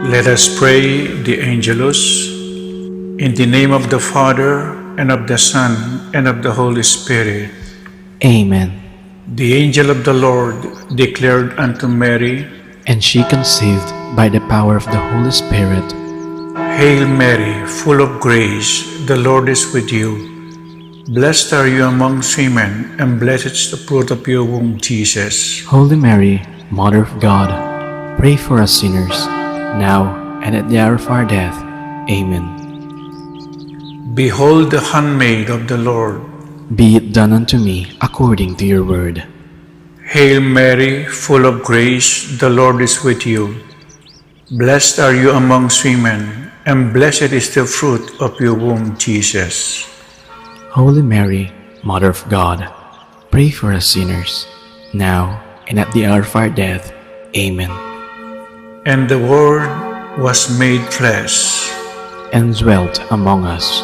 Let us pray the Angelus. In the name of the Father, and of the Son, and of the Holy Spirit. Amen. The angel of the Lord declared unto Mary, And she conceived by the power of the Holy Spirit. Hail Mary, full of grace, the Lord is with you. Blessed are you amongst women, and blessed is the fruit of your womb, Jesus. Holy Mary, Mother of God, pray for us sinners, now and at the hour of our death. Amen. Behold the handmaid of the Lord. Be it done unto me according to your word. Hail Mary, full of grace, the Lord is with you. Blessed are you amongst women, and blessed is the fruit of your womb, Jesus. Holy Mary, Mother of God, pray for us sinners, now and at the hour of our death. Amen. And the Word was made flesh. And dwelt among us.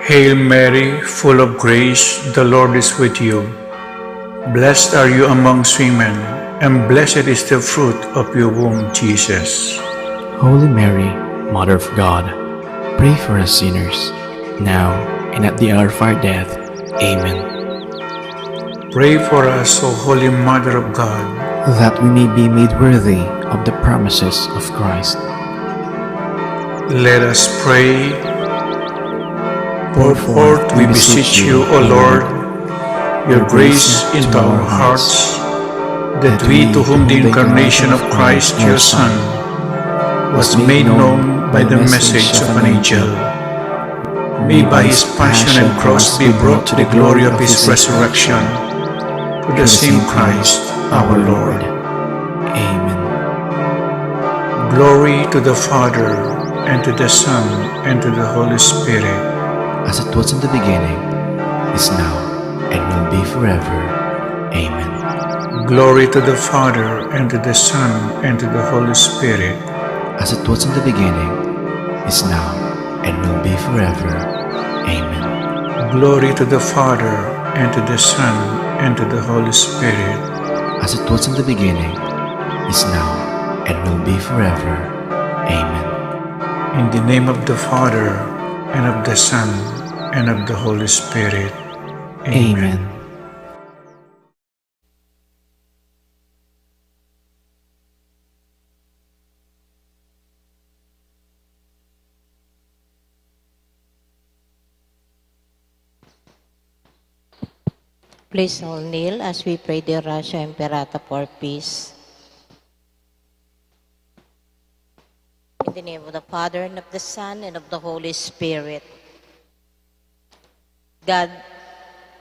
Hail Mary, full of grace, the Lord is with you. Blessed are you amongst women, and blessed is the fruit of your womb, Jesus. Holy Mary, Mother of God, pray for us sinners, now and at the hour of our death. Amen. Pray for us, O Holy Mother of God, that we may be made worthy of the promises of Christ. Let us pray. Pour forth, we beseech you, O Lord, your grace into our hearts, that we, to whom the incarnation of Christ, your Son, was made known by the message of an angel, may by his passion and cross be brought to the glory of his resurrection, to the same Christ our Lord. Amen. Glory to the Father, and to the Son, and to the Holy Spirit, as it was in the beginning, is now, and will be forever. Amen. Glory to the Father, and to the Son, and to the Holy Spirit, as it was in the beginning, is now, and will be forever. Amen. Glory to the Father, and to the Son, and to the Holy Spirit, as it was in the beginning, is now, and will be forever. Amen. In the name of the Father, and of the Son, and of the Holy Spirit. Amen. Please all kneel as we pray the Ratio Imperata for peace. In the name of the Father, and of the Son, and of the Holy Spirit. God,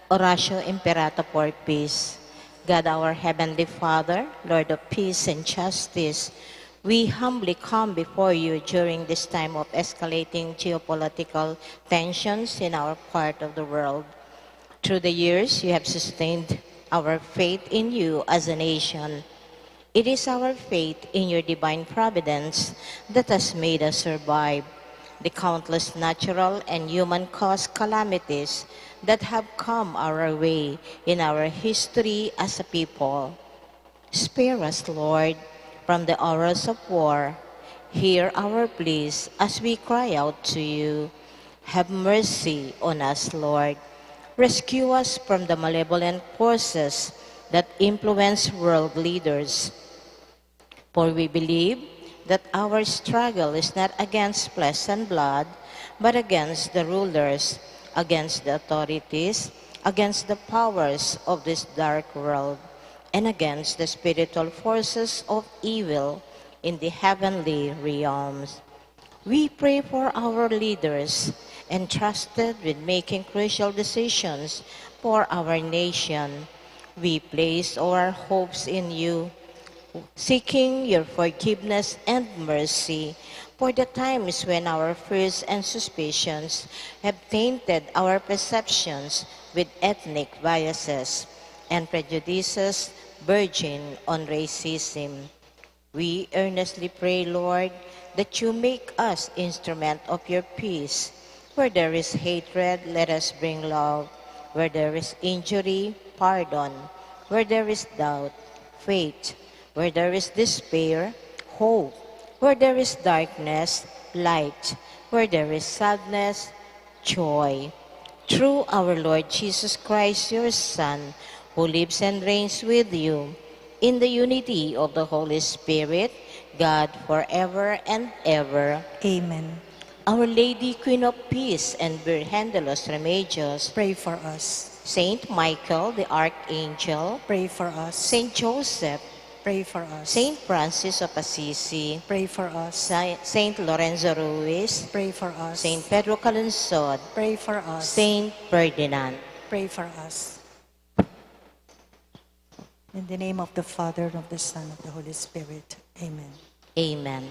Oratio Imperata for peace. God, our Heavenly Father, Lord of peace and justice, we humbly come before you during this time of escalating geopolitical tensions in our part of the world. Through the years, you have sustained our faith in you as a nation. It is our faith in your divine providence that has made us survive the countless natural and human-caused calamities that have come our way in our history as a people. Spare us, Lord, from the horrors of war. Hear our pleas as we cry out to you. Have mercy on us, Lord. Rescue us from the malevolent forces that influence world leaders. For we believe that our struggle is not against flesh and blood, but against the rulers, against the authorities, against the powers of this dark world, and against the spiritual forces of evil in the heavenly realms. We pray for our leaders, entrusted with making crucial decisions for our nation. We place our hopes in you, seeking your forgiveness and mercy for the times when our fears and suspicions have tainted our perceptions with ethnic biases and prejudices verging on racism. We earnestly pray, Lord, that you make us instrument of your peace. Where there is hatred, let us bring love. Where there is injury, pardon. Where there is doubt, faith. Where there is despair, hope. Where there is darkness, light. Where there is sadness, joy. Through our Lord Jesus Christ, your Son, who lives and reigns with you, in the unity of the Holy Spirit, God forever and ever. Amen. Our Lady, Queen of Peace, and Virgen de los Remedios, Pray for us. Saint Michael the Archangel, Pray for us. Saint Joseph, Pray for us. Saint Francis of Assisi, Pray for us. Saint Lorenzo Ruiz, Pray for us. Saint Pedro Calungsod, Pray for us. Saint Ferdinand. Pray for us. In the name of the Father, and of the Son, and of the Holy Spirit. Amen. Amen.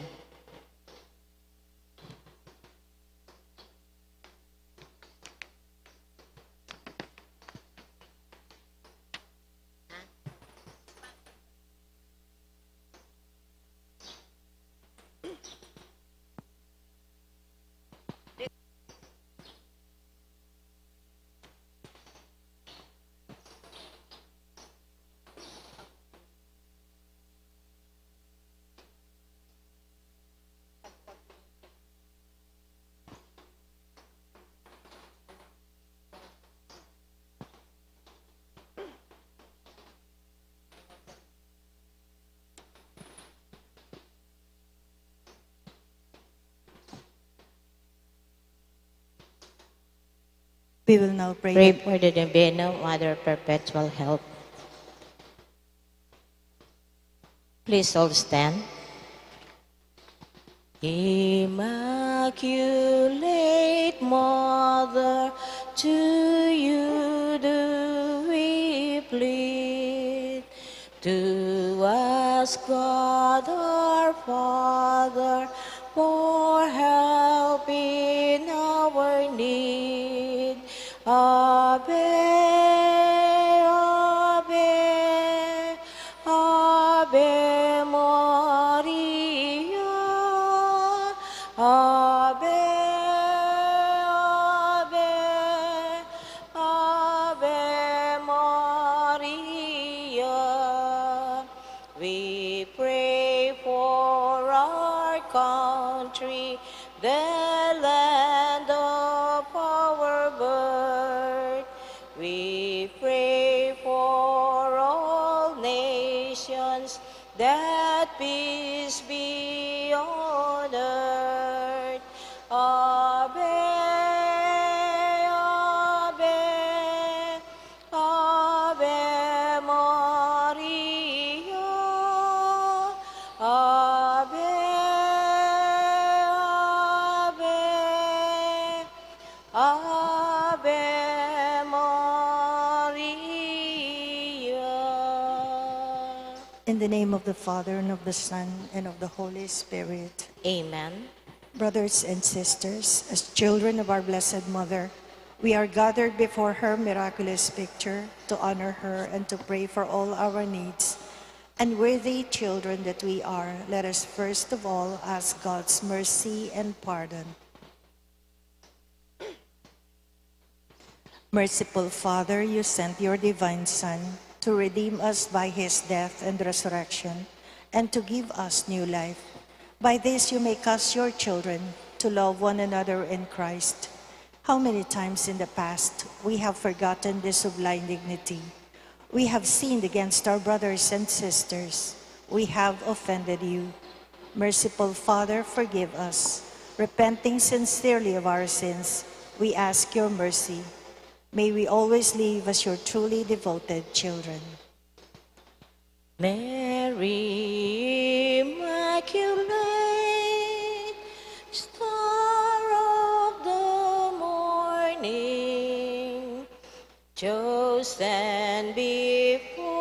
We will now pray. Pray for the Novena Mother of Perpetual Help. Please all stand. Immaculate Mother, to you do we plead. To us, God our Father, for help in our need. Ave, Ave, Ave Maria. Ave, Ave, Ave Maria. We pray for our country, the land of our birth. We pray for all nations, that peace be on earth. Ave, Ave, Ave Maria. Ave, Ave, Ave Maria. In the name of the Father, and of the Son, and of the Holy Spirit. Amen. Brothers and sisters, as children of our Blessed Mother, we are gathered before her miraculous picture to honor her and to pray for all our needs. And worthy children that we are, let us first of all ask God's mercy and pardon. Merciful Father, you sent your divine Son to redeem us by his death and resurrection, and to give us new life. By this you make us your children, to love one another in Christ. How many times in the past we have forgotten this sublime dignity. We have sinned against our brothers and sisters. We have offended you. Merciful Father, forgive us. Repenting sincerely of our sins, we ask your mercy. May we always live as your truly devoted children. Mary, Immaculate, Star of the morning, chosen before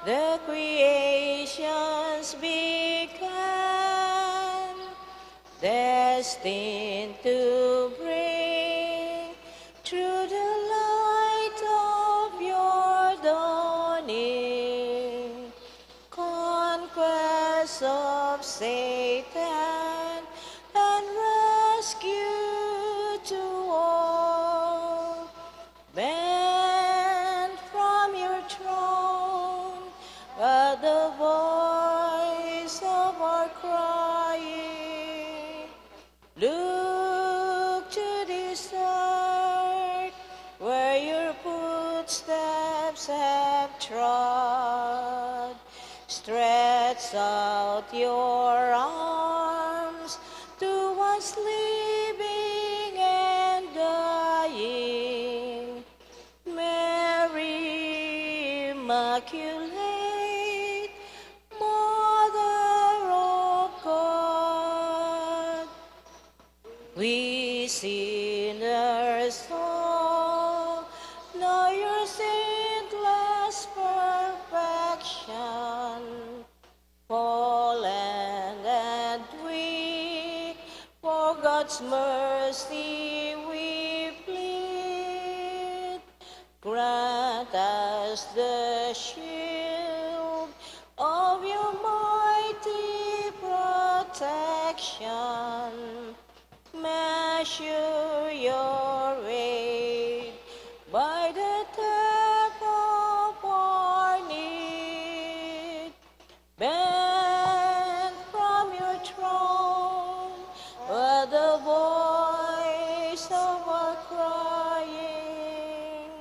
the creations began, destined to bring through the light of your dawning, conquest of Satan and rescue to all. Bend from your throne at the voice of our our crying. Look to this earth where your footsteps have trod. Stretch out your arms to us living and dying. Mary, Immaculate, Mother of God, we sinners all know your sinless perfection. Fallen and weak, for God's mercy we plead. Grant us the shield of your mighty protection. Measure your aid by the depth of our need. Bend from your throne at the voice of our crying.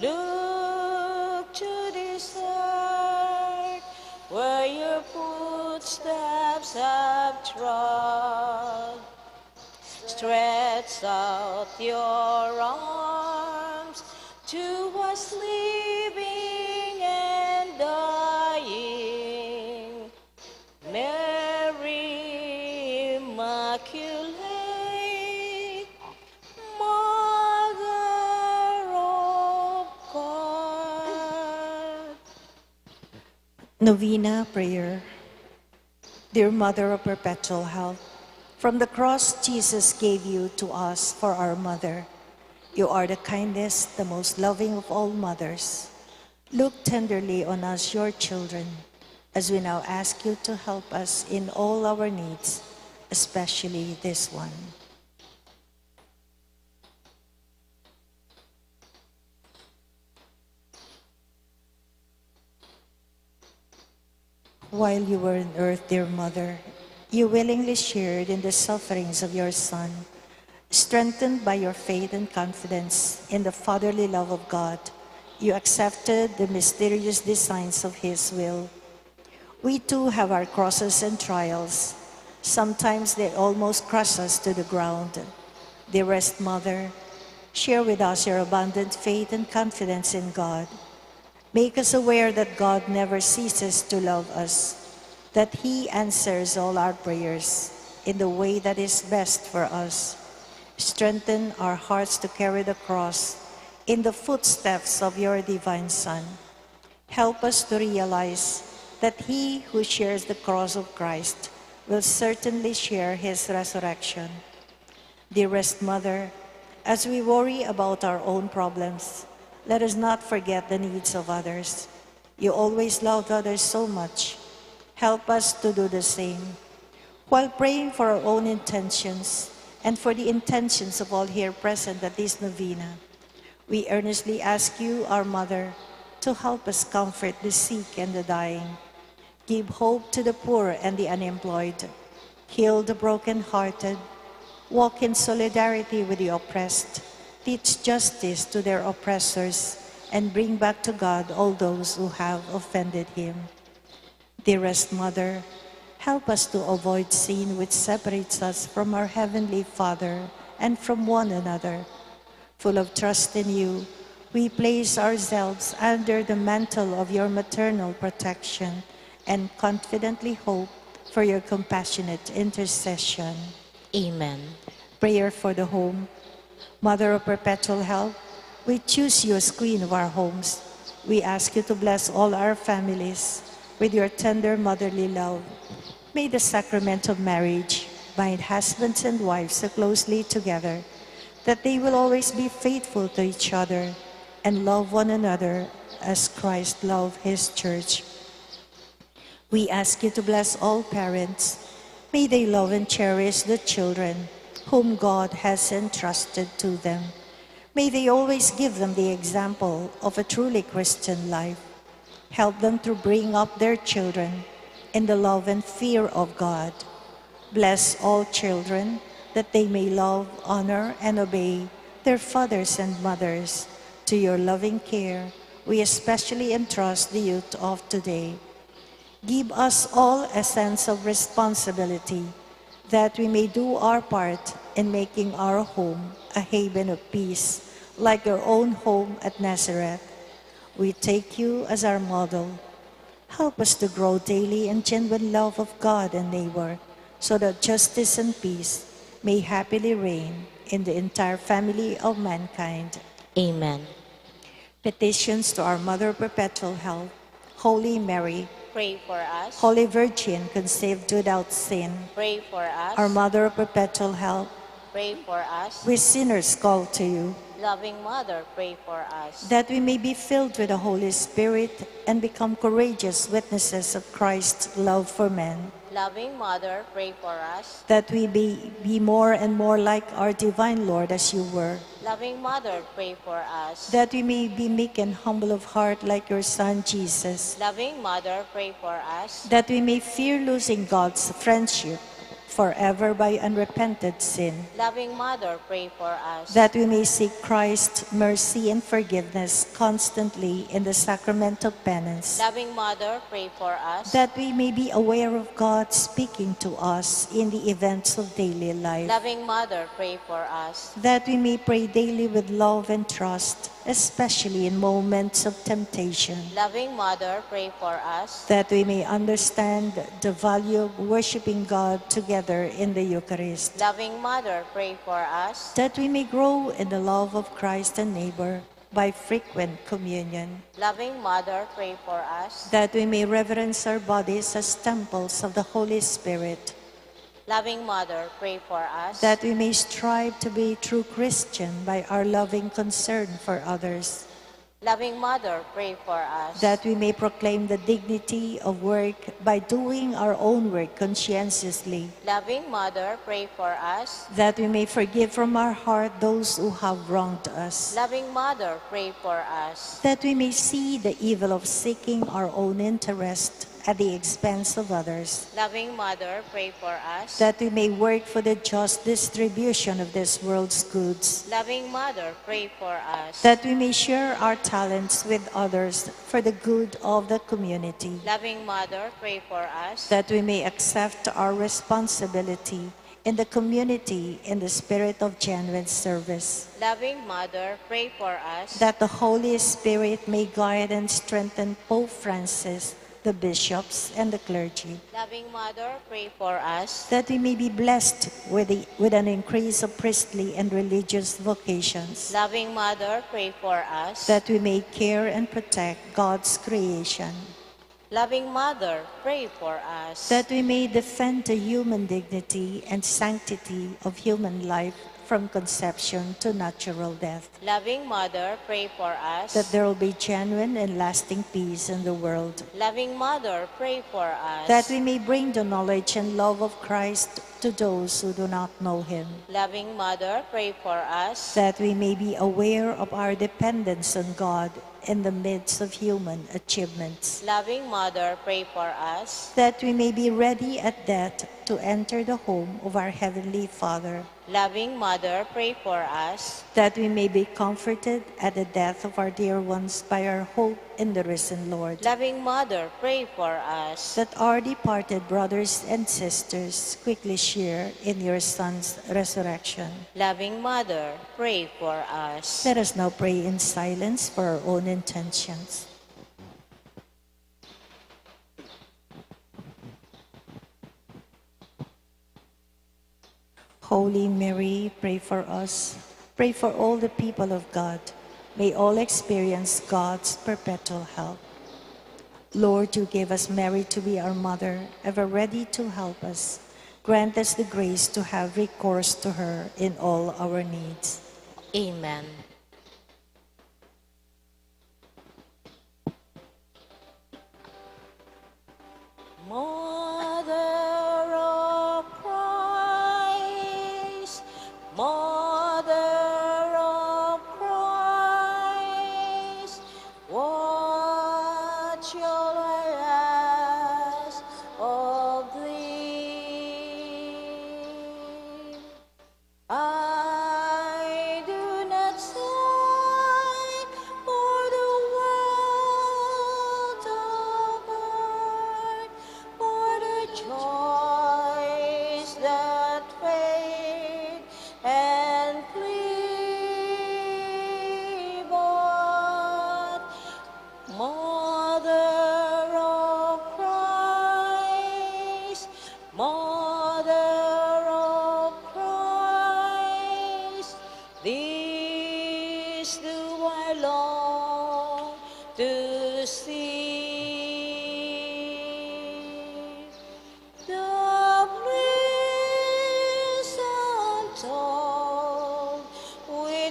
Look to this earth where your footsteps have trod. Stretch out your arms to us living and dying. Mary, Immaculate, Mother of God. Novena Prayer. Dear Mother of Perpetual Help, from the cross Jesus gave you to us for our mother. You are the kindest, the most loving of all mothers. Look tenderly on us, your children, as we now ask you to help us in all our needs, especially this one. While you were on earth, dear Mother, you willingly shared in the sufferings of your Son. Strengthened by your faith and confidence in the fatherly love of God, you accepted the mysterious designs of His will. We too have our crosses and trials. Sometimes they almost crush us to the ground. Dearest Mother, share with us your abundant faith and confidence in God. Make us aware that God never ceases to love us, that He answers all our prayers in the way that is best for us. Strengthen our hearts to carry the cross in the footsteps of your divine Son. Help us to realize that he who shares the cross of Christ will certainly share His resurrection. Dearest Mother, as we worry about our own problems, let us not forget the needs of others. You always loved others so much. Help us to do the same. While praying for our own intentions and for the intentions of all here present at this novena, we earnestly ask you, our Mother, to help us comfort the sick and the dying. Give hope to the poor and the unemployed. Heal the brokenhearted. Walk in solidarity with the oppressed. Teach justice to their oppressors, and bring back to God all those who have offended Him. Dearest Mother, help us to avoid sin which separates us from our Heavenly Father and from one another. Full of trust in you, we place ourselves under the mantle of your maternal protection and confidently hope for your compassionate intercession. Amen. Prayer for the home. Mother of Perpetual Help, we choose you as Queen of our homes. We ask you to bless all our families with your tender motherly love. May the sacrament of marriage bind husbands and wives so closely together that they will always be faithful to each other and love one another as Christ loved His church. We ask you to bless all parents. May they love and cherish the children whom God has entrusted to them. May they always give them the example of a truly Christian life. Help them to bring up their children in the love and fear of God. Bless all children, that they may love, honor, and obey their fathers and mothers. To your loving care, we especially entrust the youth of today. Give us all a sense of responsibility, that we may do our part in making our home a haven of peace, like your own home at Nazareth. We take you as our model. Help us to grow daily in genuine love of God and neighbor, so that justice and peace may happily reign in the entire family of mankind. Amen. Petitions to our Mother of Perpetual Help, Holy Mary, Pray for us. Holy Virgin, conceived without sin, Pray for us. our Mother of Perpetual Help, Pray for us. we sinners call to you, Loving Mother, pray for us. that we may be filled with the Holy Spirit and become courageous witnesses of Christ's love for men, Loving Mother, pray for us. that we may be more and more like our divine Lord as you were, Loving Mother, pray for us. that we may be meek and humble of heart like your Son Jesus, Loving Mother, pray for us. that we may fear losing God's friendship forever by unrepented sin, Loving Mother, pray for us. that we may seek Christ's mercy and forgiveness constantly in the sacrament of penance, Loving Mother, pray for us. that we may be aware of God speaking to us in the events of daily life, Loving Mother, pray for us. that we may pray daily with love and trust, especially in moments of temptation, Loving Mother, pray for us. that we may understand the value of worshiping God together in the Eucharist, Loving Mother, pray for us. that we may grow in the love of Christ and neighbor by frequent communion, Loving Mother, pray for us. that we may reverence our bodies as temples of the Holy Spirit, Loving Mother, pray for us. that we may strive to be true Christian by our loving concern for others, Loving Mother, pray for us. that we may proclaim the dignity of work by doing our own work conscientiously, Loving Mother, pray for us. that we may forgive from our heart those who have wronged us, Loving Mother, pray for us. that we may see the evil of seeking our own interest at the expense of others, Loving Mother, pray for us. that we may work for the just distribution of this world's goods, Loving Mother, pray for us. that we may share our talents with others for the good of the community, Loving Mother, pray for us. that we may accept our responsibility in the community in the spirit of genuine service, Loving Mother, pray for us. that the Holy Spirit may guide and strengthen Pope Francis, the bishops, and the clergy, Loving Mother, pray for us. that we may be blessed with an increase of priestly and religious vocations, Loving Mother, pray for us. that we may care and protect God's creation, Loving Mother, pray for us. that we may defend the human dignity and sanctity of human life from conception to natural death, Loving Mother, pray for us. that there will be genuine and lasting peace in the world, Loving Mother, pray for us. that we may bring the knowledge and love of Christ to those who do not know him, Loving Mother, pray for us. that we may be aware of our dependence on God in the midst of human achievements, Loving Mother, pray for us. that we may be ready at death to enter the home of our Heavenly Father, Loving Mother, pray for us. that we may be comforted at the death of our dear ones by our hope in the risen Lord, Loving Mother, pray for us. that our departed brothers and sisters quickly share in your Son's resurrection. Loving Mother, pray for us. Let us now pray in silence for our own intentions. Holy Mary, pray for us. Pray for all the people of God. May all experience God's perpetual help. Lord, you gave us Mary to be our mother, ever ready to help us. Grant us the grace to have recourse to her in all our needs. Amen. Mother of Christ, Mother of Christ, what shall I ask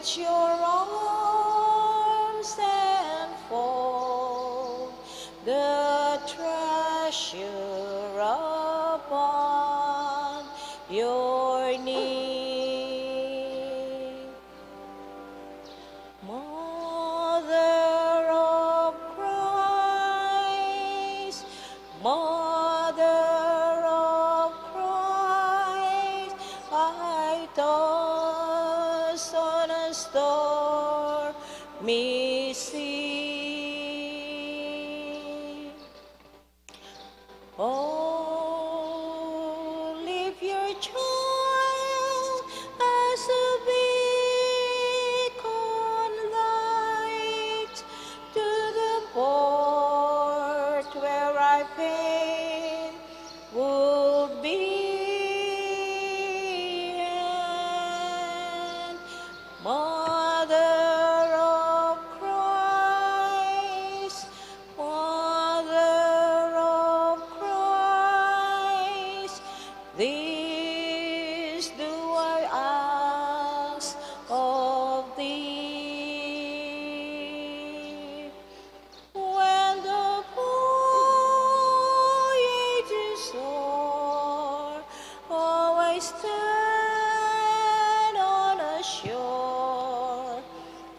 Stretch your arms and fold the treasure upon your knee. Mother of Christ, Mother of Christ, I toss on a stormy sea. Oh, lift your child as a beacon light to the port where I fain would be. And Mother of Christ, Mother of Christ, this do I ask of thee. When the voyage is o'er, oh, I stand on a shore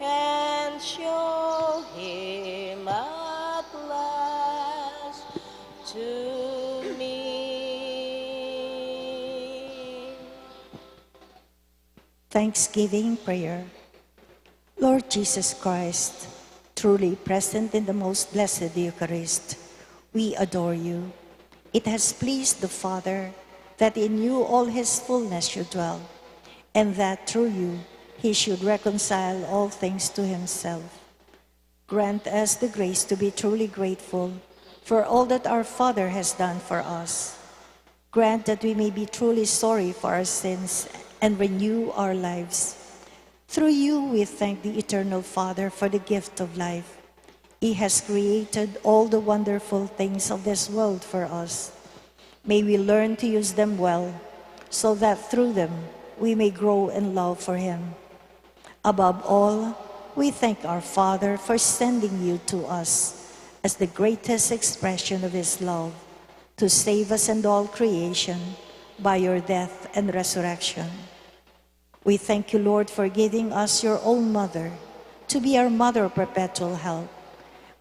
and show him at last to me. Thanksgiving prayer. Lord Jesus Christ, truly present in the most blessed Eucharist, we adore you. It has pleased the Father that in you all his fullness should dwell, and that through you he should reconcile all things to himself. Grant us the grace to be truly grateful for all that our Father has done for us. Grant that we may be truly sorry for our sins and renew our lives. Through you we thank the Eternal Father for the gift of life. He has created all the wonderful things of this world for us. May we learn to use them well, so that through them we may grow in love for him. Above all, we thank our Father for sending you to us as the greatest expression of his love, to save us and all creation by your death and resurrection. We thank you, Lord, for giving us your own mother to be our mother of perpetual help.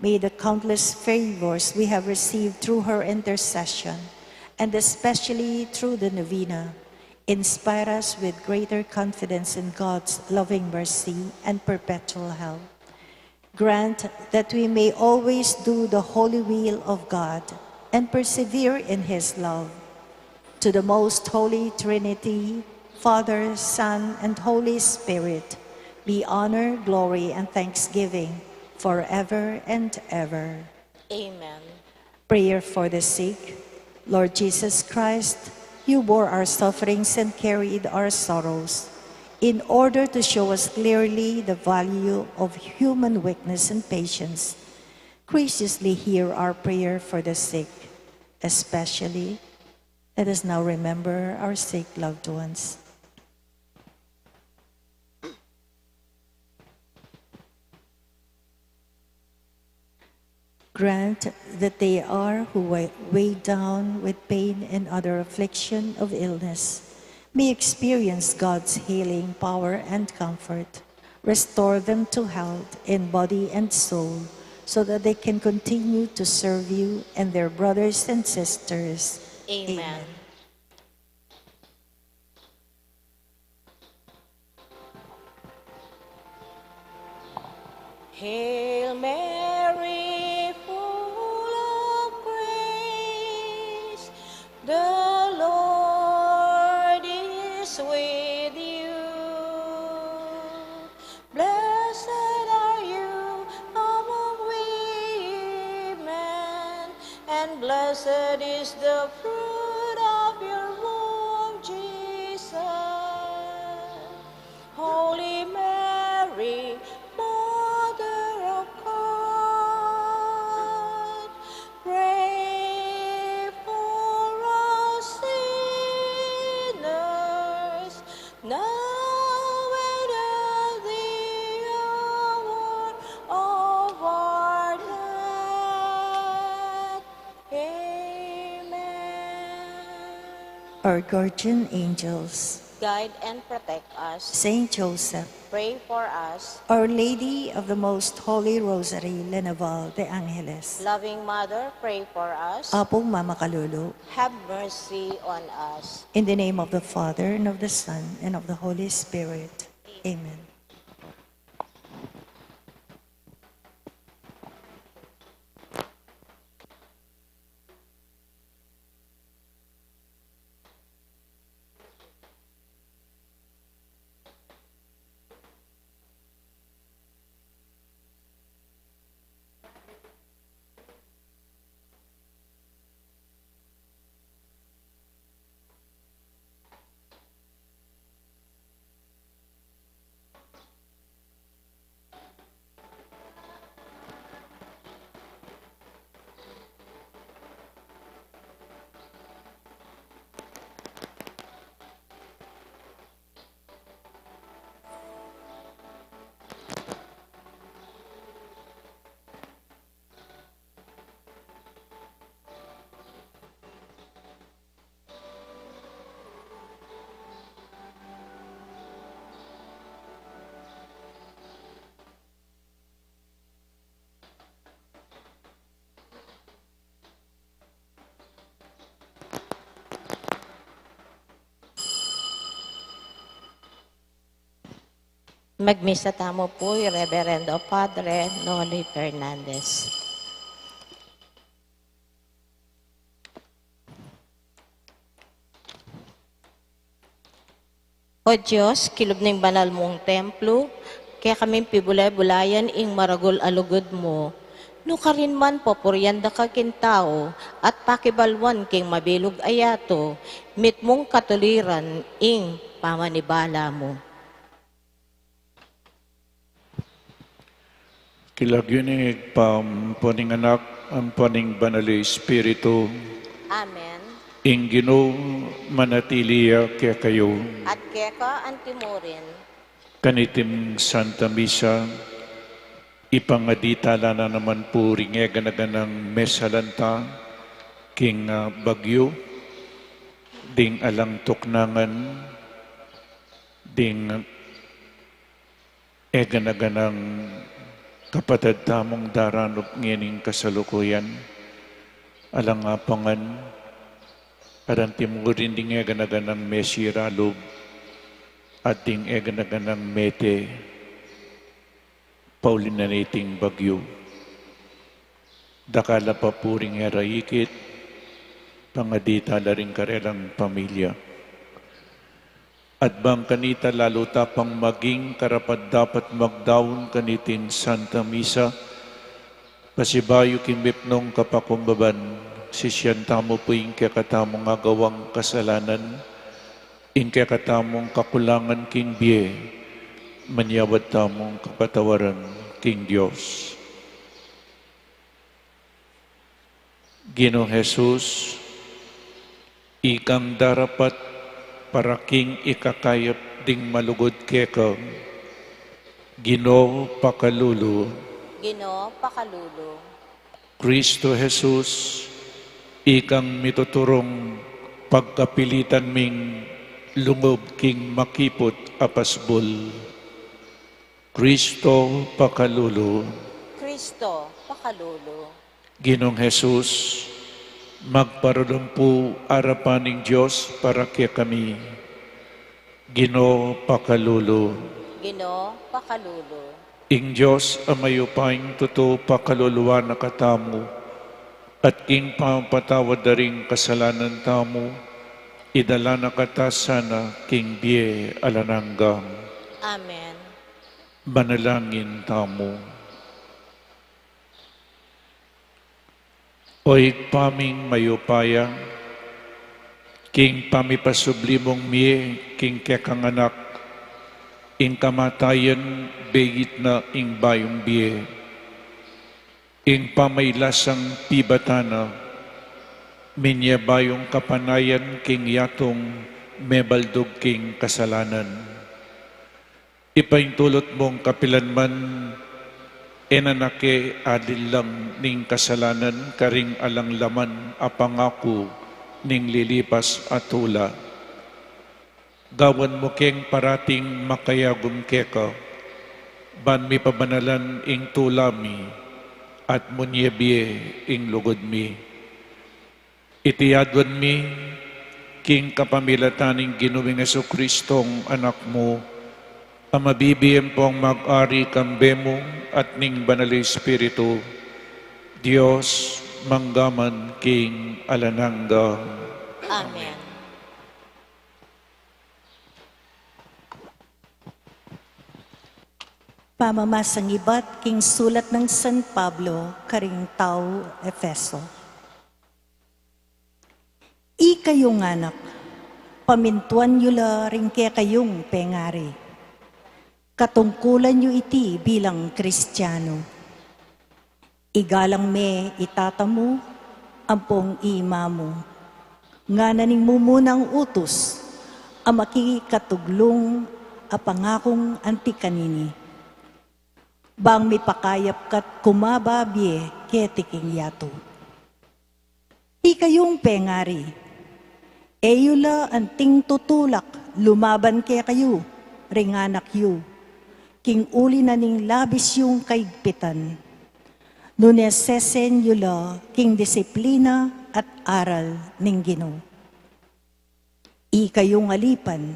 May the countless favors we have received through her intercession, and especially through the novena, inspire us with greater confidence in God's loving mercy and perpetual help. Grant that we may always do the holy will of God and persevere in his love. To the most holy Trinity, Father, Son, and Holy Spirit, be honor, glory, and thanksgiving forever and ever. Amen. Prayer for the sick. Lord Jesus Christ, you bore our sufferings and carried our sorrows, in order to show us clearly the value of human weakness and patience. Graciously hear our prayer for the sick, especially let us now remember our sick loved ones. Grant that they are who weighed down with pain and other affliction of illness may experience God's healing power and comfort. Restore them to health in body and soul, so that they can continue to serve you and their brothers and sisters. Amen. Hail Mary, full of grace, the Lord is with you. Blessed are you among women, and blessed is the fruit of your womb, Jesus. Holy Mary, Mother of God, pray for us sinners, now and at the our guardian angels, guide and protect us. Saint Joseph, Pray for us. Our Lady of the Most Holy Rosary, Lenaval de Angeles, Loving Mother, pray for us. Apong Mama Kalulu, Have mercy on us. in the name of the Father, and of the Son, and of the Holy Spirit. Amen. Magmisa tamo po yung Reverendo Padre Noli Fernandez. O Diyos, kilob ng banal mong templo, kaya kami pibulay-bulayan ing maragol alugod mo. No karin man popuryanda ka kintao, at pakibalwan king mabilog ayato, mit mong katuliran ing pamanibala mo. Kilagyonig paning anak, ang paning banal Espiritu, Amen. ing Ginoo manatiliya kaya kayo, At kaya ka antimurin, kanitim Santa Misa, ipangaditala na naman po ring ganaganang mesalanta, king bagyo, ding alang tuknangan, ding ganaganang kapatid tamong daranop ngining kasalukuyan, alang apangan, aran timurin ding ganaganang mesiralob, at ding ganaganang mete, paulinaniting bagyo. Dakala pa puring heraikit, pangadita la rin karelang pamilya. At bang kanita lalo tapang maging karapat dapat magdaon kanitin Santa Misa, pasibayo kimbipnong kapakumbaban, sisyan tamo po yung kakatamong agawang kasalanan, yung kakatamong kakulangan king biye, manyawad tamong kapatawaran king Diyos. Ginoong Jesus, ikang darapat para king ikakayap ding malugod keka, Ginoo pakalulu, Ginoo pakalulu, Kristo Jesus, ikang mituturong pagkapilitan ming lungob king makipot apasbol, Kristo pakalulu, Kristo pakalulu, Ginong Jesus, magparulumpu arapaning Diyos para kaya kami, Ginoo pakalulu, Ginoo pakalulu, ing Diyos amayupaing totoo pakaluluwa na katamu, at king pampatawad daring kasalanan tamu, idala na kata sana king biye alananggang, Amen. manalangin tamu. Oy paming mayupaya, king pamipasublimong miye, king kekanganak, ing kamatayan begit na ing bayong biye, ing pamaylasang pibatana, minya bayong kapanayan king yatong mebaldog king kasalanan. Ipaintulot mong kapilanman, enanake adil lang ning kasalanan karing alang laman apangako ning lilipas atula. Gawan mo keng parating makayagum keka, ban mi pabanalan ing tulami, at munyebye ing lugod mi. Itiyadwan mi, king kapamilataning Ginoong Jesucristong anak mo, ang mabibiyem pong mag-ari kambemo at ning banal Espiritu, Diyos manggaman king alanangga. Amen. Pamamasang iba't king sulat ng San Pablo, karing tao Efeso. Ikayong anak, pamintuan yu la rin kaya kayong pengari. Katungkulan yu iti bilang Kristiyano. Igalang me itatamu, ampong imamo. Nga naning mumunang utos, ang makikatuglong a pangakong antikanini. Bang mi pakayap kat kumababye ketiking yato. Ikayong pengari, eyula anting tutulak, lumaban kaya kayo, ringanak yu, king uli na ning labis yung kaigpitan. Nunesesen yula, king disiplina at aral ning Ginoo. Ikayong alipan,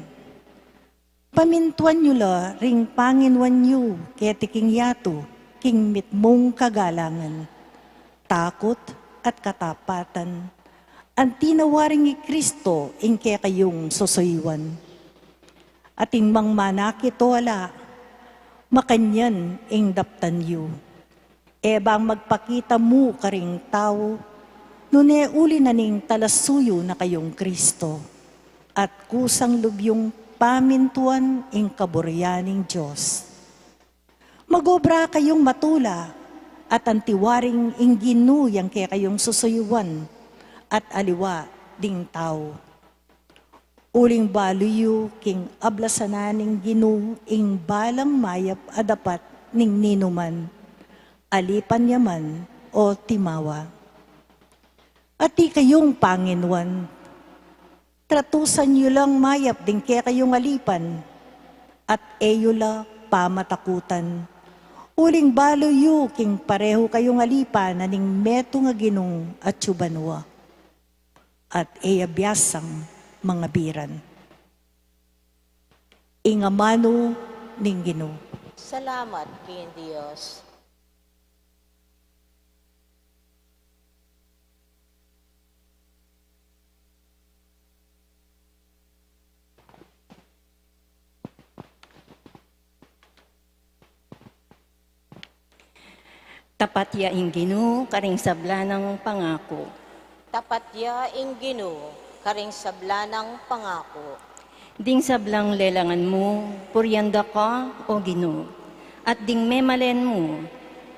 pamintuan nyo la ring panginwan nyo ketiking yato, king mitmong kagalangan, takot at katapatan, ang tinawaring ni Kristo ing kaya kayong susuywan. Ating mangmanak ito ala, makanyan ing daptan yu. Ebang magpakita mo karing tao, nune uli na ning talasuyo na kayong Kristo, at kusang lubyong pamintuan ing kaburyaning Diyos. Magobra kayong matula at antiwaring ing ginuyang kaya kayong susuyuan at aliwa ding tao. Uling baluyo king ablasananing Ginoo ing balang mayap adapat ning ninuman, alipan yaman o timawa. At di kayong Panginoon, tratusan nyo lang mayap din kaya kayong alipan, at eyula pamatakutan. Uling balo yu king pareho kayong alipan na ning meto nga Ginong at tsubanwa. At eyabiyasang mga biran. Ingamano ning Ginoo. Salamat king Diyos. Tapat ya ing Ginoo karing sabla ng pangako. Tapat ya ing Ginoo, karing sabla ng pangako. Ding sablang lelangan mo, puryanda ka o Ginoo. At ding memalen mo,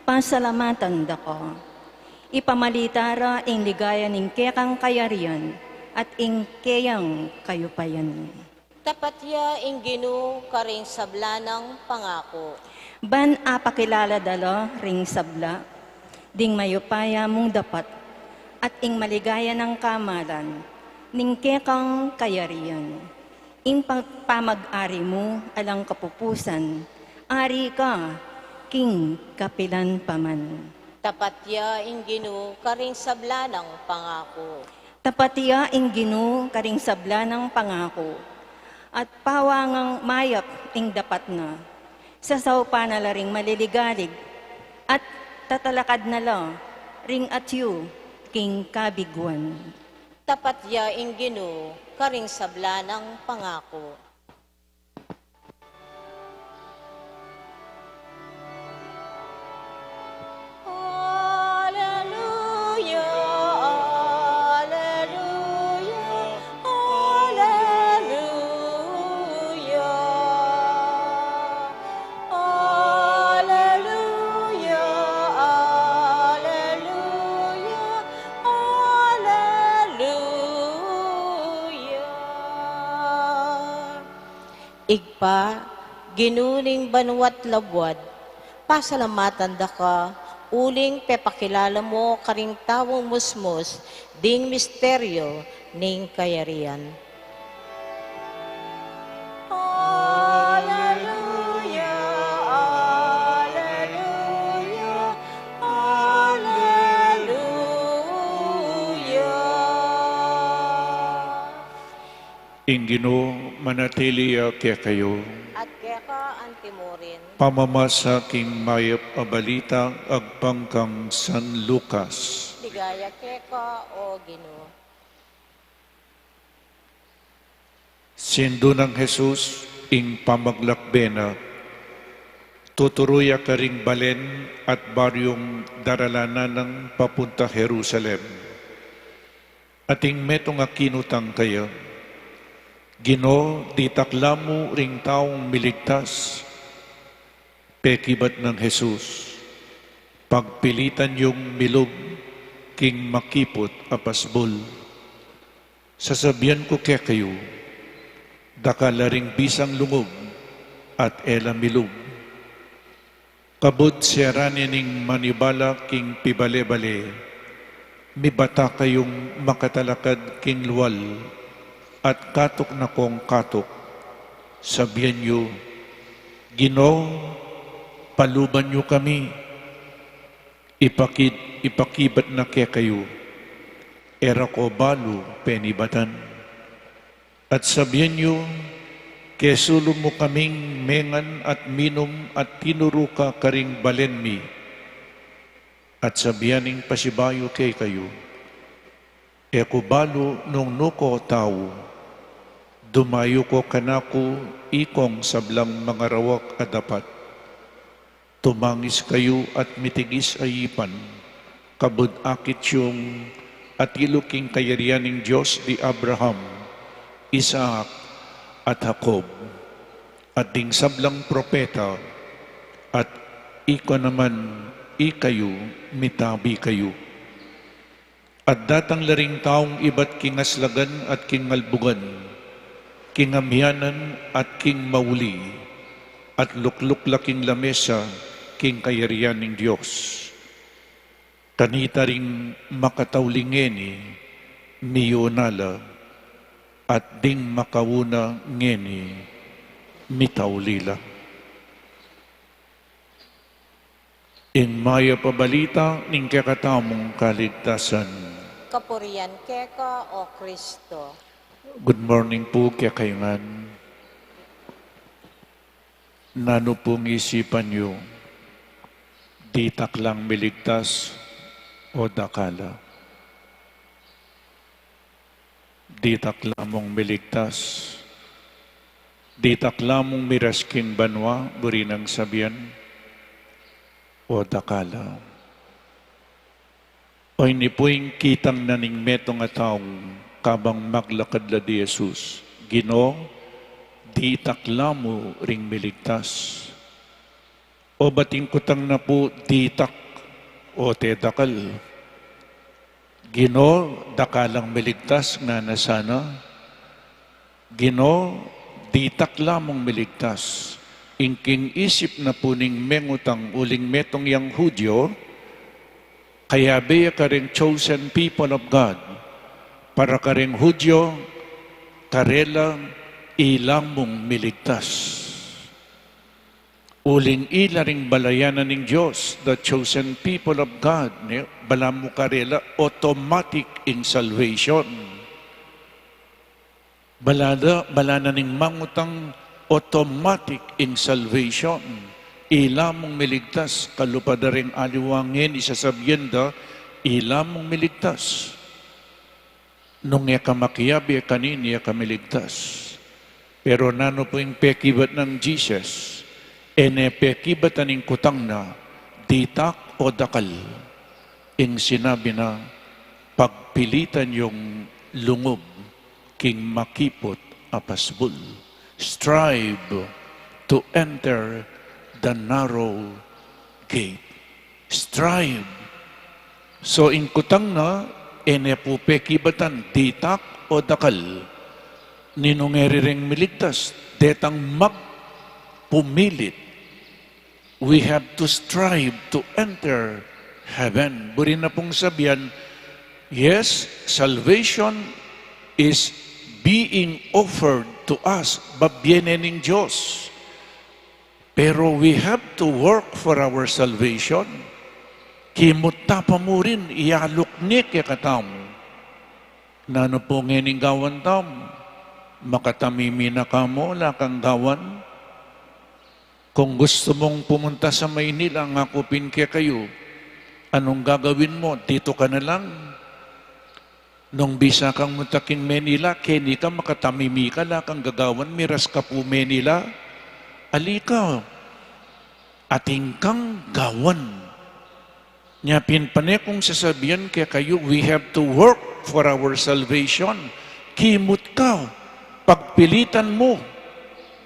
pasalamatan da ka. Ipamalitara ing ligaya ning kekang kayarian at ing keyang kayupayan. Tapat ya ing Ginoo, karing sabla ng pangako. Ban apakilala dala ring sabla, ding mayupaya mong dapat, at ing maligaya ng kamalan, ning kekang kayarian. Ing pamag-ari mo alang kapupusan, ari ka, king kapilan paman. Tapat ya ing Ginoo, karing sabla ng pangako. Tapatiya ing Ginoo karing sabla ng pangako, at pawangang mayap ing dapat na, sa saupa na ring maliligalig, at tatalakad na la, ring at yu, king kabiguan. Tapat ya ing Ginoo, karing sabla ng pangako. Alleluia, alleluia, alleluia. Alleluia, alleluia, alleluia. Igpa, ginuning banwat labwad, pasalamatan da ka, uling pepakilala mo karing tawong musmos, ding misteryo, ning kayarian. Alleluia, alleluia, alleluia. Ing Ginoo manatili kaya kayo. At kaya ka antimurin, Pamamasa king mayap abalita agpangkang San Lucas. ligaya kaya ka o Ginoo. Sindo ng Jesus ing pamaglakbena, tuturuya ka ring balen at baryong daralanan ng papunta Jerusalem. Ating metong akinutang kayo, Ginoo, di taklamo ring taong miligtas, pekibat ng Jesus, pagpilitan yung milog, king makipot apasbol. Sasabihan ko kaya kayo, dakalaring bisang lungog at ela milog. Kabod siya ning manibala king pibale-bale, mibata kayong makatalakad king luwal, at katok na kong katok. Sabihan niyo, Ginoo, paluban niyo kami, ipakibat na kaya kayo, era ko balo penibatan. At sabihan niyo, kesulo mo kaming mengan at minom at tinuro ka karing balenmi. At sabihaning pasibayo kay kayo, eko balo nung nuko tao, dumayo ko kanako ikong sablang mga rawak at dapat. Tumangis kayo at mitigis ayipan, kabud akit yung at iluking kayarianing Diyos di Abraham, Isaac at Jacob, at ding sablang propeta, at iko naman ikayo, mitabi kayo. At datang laring taong iba't kingaslagan at kingalbugan, kingamyanan at king mauli, at lukluk-laking lamesa, king kayarianing Diyos. Kanita ring makatawlingeni, miyonala, at ding makawuna ngeni, mitawlila. In maya pabalita ning kakatamong kaligtasan. Kapurian kaya ka o Kristo. Good morning po kaya kayungan. Nano pong isipan niyo, di taklang miligtas o dakala. Di taklamong miligtas, di taklamong mirasking banwa, burinang sabihan, o dakala. O ini po'y kitang naning metong ataong kabang maglakad la di Jesus. Ginoo, di taklamo ring miligtas. O bating kutang na po di tak o te dakal. Ginoo, dakalang miligtas nga nasana. Ginoo, di taklamong miligtas. Ingking isip na po ning mengutang uling metong yang Hudyo, kaya beya ka rin chosen people of God, para ka rin Hudyo, karela ilang mong miligtas. Uling ila ring balayanan ng Diyos, the chosen people of God, bala mo karela, automatic in salvation. Bala na ning mangutang automatic in salvation. Ilamong miligtas, kalupadaring aliwangin, isasabihin da, ilamong miligtas. Nung ya kamakiyabi, kanini ya kamiligtas. Pero nano po yung pekibat ng Jesus, ene pekibat aning kutang na, ditak o dakal, ing sinabi na, pagpilitan yung lungob, king makipot apasbul. Strive to enter the narrow gate. Strive. So in kutang na, ene po pekibatan, ditak o dakal, ninungeri ring miligtas, detang magpumilit. We have to strive to enter heaven. Burin na pong sabihan, yes, salvation is being offered to us, babiyene ng Diyos. Pero we have to work for our salvation. Kimot pa mo rin, iyalok ni kakatam. Nano po ngening gawan tam, makatamimi na ka mo, lakang gawan. Kung gusto mong pumunta sa Maynila, ngakupin kayo, anong gagawin mo? Dito ka na lang. Nung bisa kang muntaking Manila, keni ka makatamimi ka, lakang gagawan, miras ka po Manila. Alika, ating kang gawan. Nyapin pa ne kung sasabihan kaya kayo, we have to work for our salvation. Kimot ka, pagpilitan mo.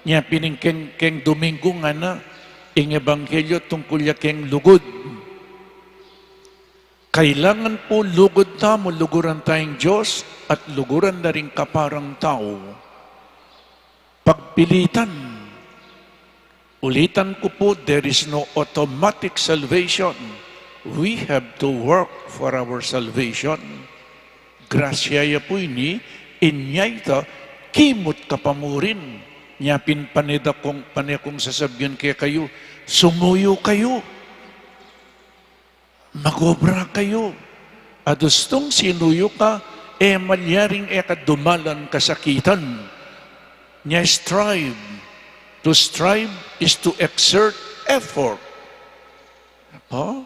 Nyapin keng Domingo nga na, ing ebanghelyo tungkol ya keng lugod. Kailangan po lugod tamo, luguran tayong Diyos at luguran na rin kaparang tao. Pagpilitan. Ulitan ko po, there is no automatic salvation. We have to work for our salvation. Grasya ya po ini, inyay ta, kimot ka pa mo rin. Nyapin panekong sasabihan kaya kayo, sumuyo kayo. Magobra kayo. Adustong sinuyo ka, malyaring dumalan kasakitan. Nya strive. To strive is to exert effort. Huh?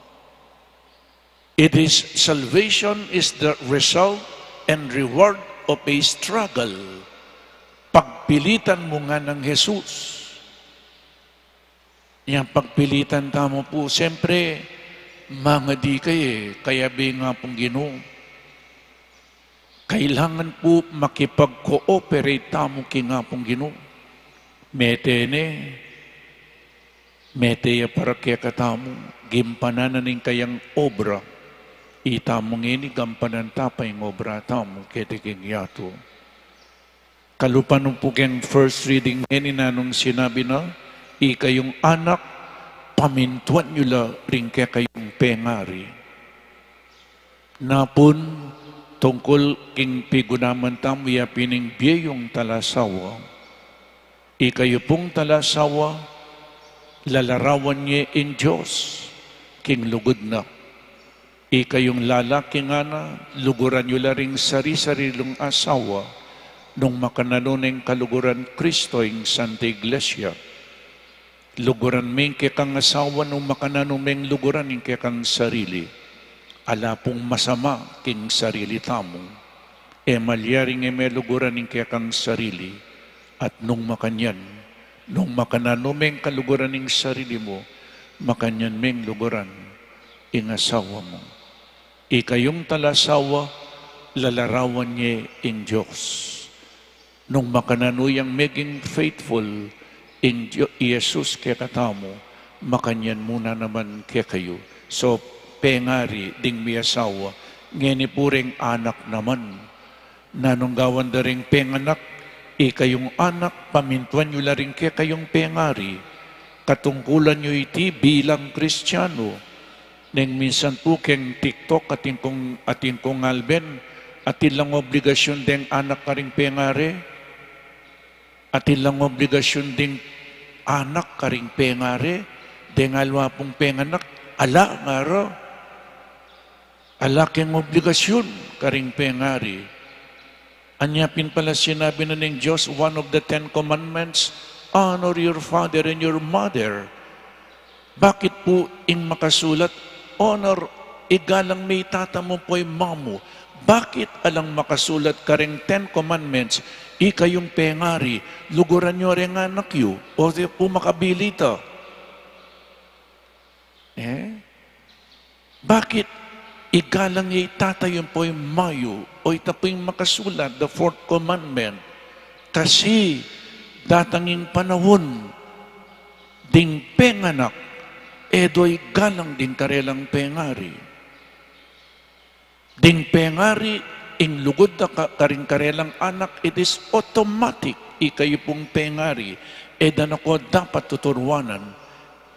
It is, salvation is the result and reward of a struggle. Pagpilitan mo nga ng Jesus. Yang pagpilitan tamo po, siyempre, mga di kayo, kaya nga pong Ginoo. Kailangan po makipag-cooperate tamo nga pong Ginoo. Meteya para kaya katamo, gimpananan ng kayang obra, itamong ini gampanan tapay ng obra tamo, ketiking yato. Kalupan po kayang first reading ini na nung sinabi na, ikayong anak, pamintuan nyo la rin kaya kayong pengari. Napun, tungkol king pigunaman tamo, yapining biyayong talasawa. Ikayo pong talasawa, lalarawan niya in Diyos, king lugod na. Ikayong lalaki nga na, luguran nyo la rin sari-sarilong asawa, nung makananuneng kaluguran Kristo ing Santa Iglesia. Luguran ming kekang asawa nung makananumeng luguran ing kekang sarili. Ala pong masama king sarili tamong. Malyaring may luguran ing kekang sarili. At nung makanyan, nung makananumeng kaluguran ing sarili mo, makanyan meng luguran ing asawa mo. Ikayong talasawa, lalarawan niya ing Diyos. Nung makananuyang maging faithful in Jesus kaya katamo, makanyan muna naman kaya kayo. So, pengari ding may asawa, ngeni puring anak naman. Nanunggawan da ring penganak, ikayong anak, pamintuan nyo la rin kaya kayong pengari. Katungkulan nyo iti bilang Kristiyano. Neng minsan po keng TikTok atin kong alben, atin lang obligasyon ding anak ka rin pengari. Atin lang obligasyon ding anak ka rin pengari. Deng alwa pong penganak, ala nga ro. Ala keng obligasyon ka rin pengari. Anyapin pala sinabi na ng Diyos, one of the 10 commandments, honor your father and your mother. Bakit po ing makasulat, honor, igalang may tata mo po'y mamo. Bakit alang makasulat ka ring 10 commandments, ikayong pengari, luguran nyo rin anak yu, o po makabilita. Bakit igalang niya itatayon po yung mayo o ita po yung makasulat, the 4th commandment? Kasi datanging panahon, ding penganak, edo'y galang din karelang pengari. Ding pengari, ing lugod na karing karelang anak, it is automatic, ikayo pong pengari, edan ako dapat tuturwanan,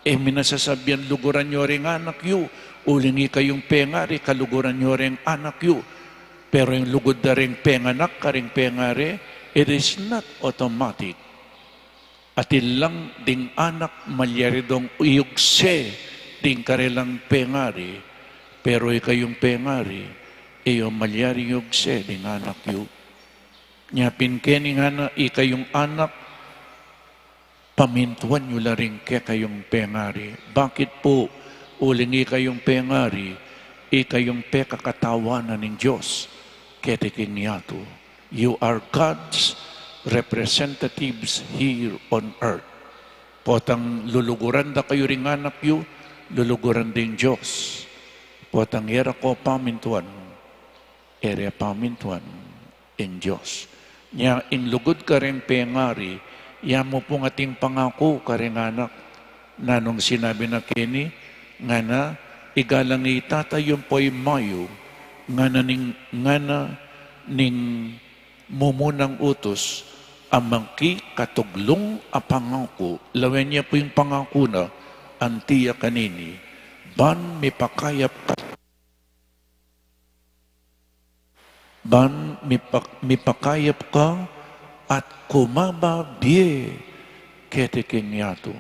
minasasabihan luguran nyo rin anak yu, ulingi kayong pengari, kaluguran nyo rin anak yu. Pero yung lugod na rin penganak, karing pengare, it is not automatic. At ilang ding anak malyaridong uyugse ding karelang pengari, pero ikayong pengari, iyo malyari yugse ding anak yu. Nyapin kening anak, ikayong anak, pamintuan nyo laring ke kayong pengari. Bakit po uling ikayong pengari, ikayong pekakatawanan ng Diyos, ketiking niyato. You are God's representatives here on earth. Potang luluguran da kayo ring anak yu, luluguran din Diyos. Potang era ko pamintuan, ere pamintuan in Diyos. Nya inlugod ka rin pengari, yan mo pong ating pangako ka rin anak, na nung sinabi na kini, nga na, igalang itatayon po'y mayo, nga na ning mumunang utos, amangki katuglong a pangako, lawen niya po yung pangako na, antiya kanini, ban mipakayap ka, ban mipakayap ka, at kumababye ketiking yato.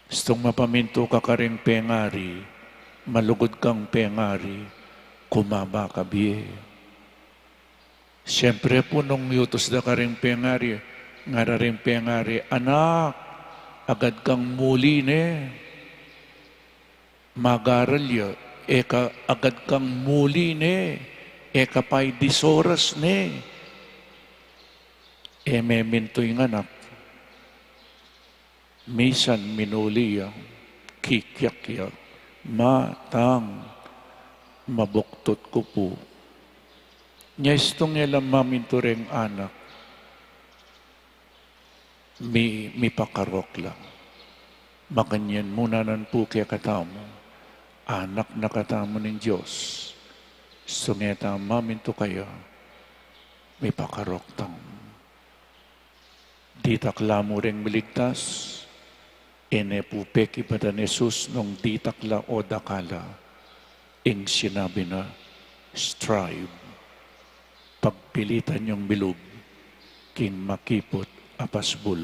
Gustong mapaminto ka karing pengari, malugod kang pengari, kumaba ka biye. Siyempre po nung yutos na karing pengari, nga rin pengari, anak, agad kang muli ne. Magaralya, eka agad kang muli ne. Eka pa'y disoras ne. Meminto'y anak. Misan minuliya, kikyakya, matang, mabuktot ko po. Nyestong nilang maminto rin anak, mi pakarok lang. Makanyan muna nan po kaya katamo, anak na katamo ng Diyos. Sungeta maminto kayo, mi pakarok tang. Di takla mo rin miligtas, ene po peki pa dan Jesus nung di takla o dakala, ing sinabi na, strive. Pagpilitan yung bilog, king makipot apasbul.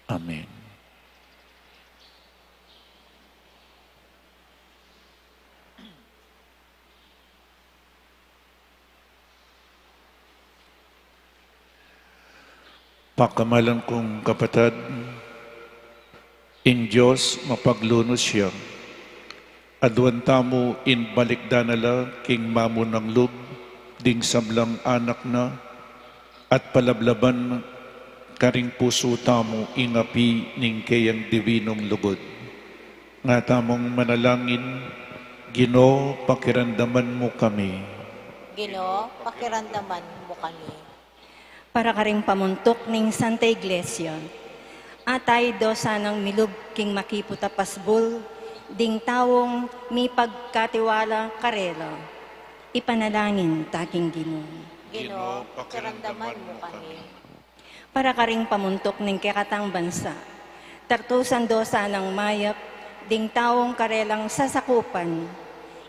Amen. Pakamalan kong kapatid, in Diyos mapaglunos siya, aduan tamo in balikdanala king mamunang lub, ding sablang anak na, at palablaban karing puso tamo ingapi ning kayang divinong lugod. Nga tamong manalangin, Ginoo, pakiramdaman mo kami. Ginoo, pakiramdaman mo kami. Para karing pamuntok ning Santa Iglesia, atay do sanang milub king makiputa pasbul, ding tawong mi pagkatiwala karela. Ipanalangin taking Ginoo. Ginoo, pakiramdaman mo kami. Para karing pamuntok ning kekatang bansa, tartusan do sanang mayap, ding tawong karelang sasakupan,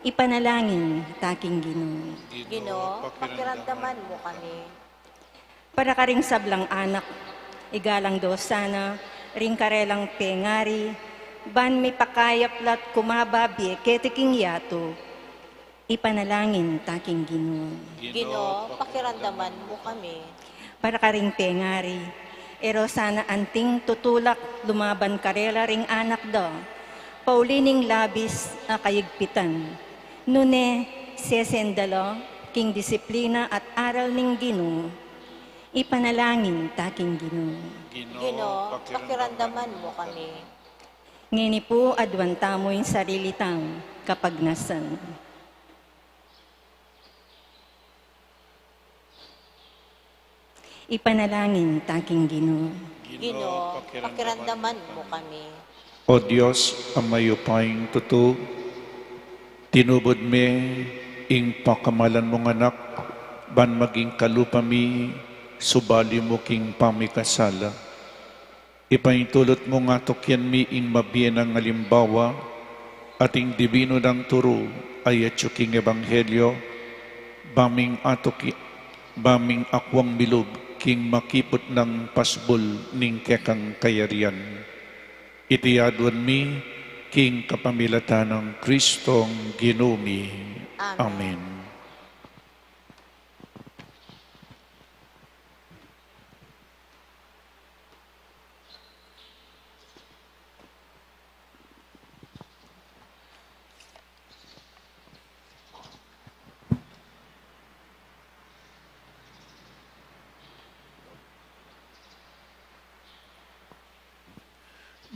ipanalangin taking Ginoo. Ginoo, pakiramdaman mo kami. Para karing sablang anak, igalang do sana, ring karelang pengari, ban mi pakayaplat kumababi ketiking yato, ipanalangin taking Ginoo. Ginoo, pakiramdaman mo kami. Para karing pengari, ero sana anting tutulak lumaban karela ring anak do, paulining labis na kayigpitan, nune sesendalo, king disiplina at aral ning Ginoo, ipanalangin taking Ginoo. Ginoo, pakiramdaman mo kami. Ngini po adwanta mo yung sarili tang kapagnasan. Ipanalangin taking Ginoo. Ginoo, pakiramdaman mo kami. O Diyos, ang mayupaying tuto, tinubod me, ing pakamalan mong anak, ban maging kalupami, subali mo king pamikasala. Ipaintulot mo nga tokyan mi ing mabiyan ang alimbawa, ating divino ng turo ay atsuking ebanghelyo, baming akwang milog, king makipot ng pasbol ning kekang kayarian. Itiyadwan mi, king kapamilatan ng Kristong ginumi. Amen.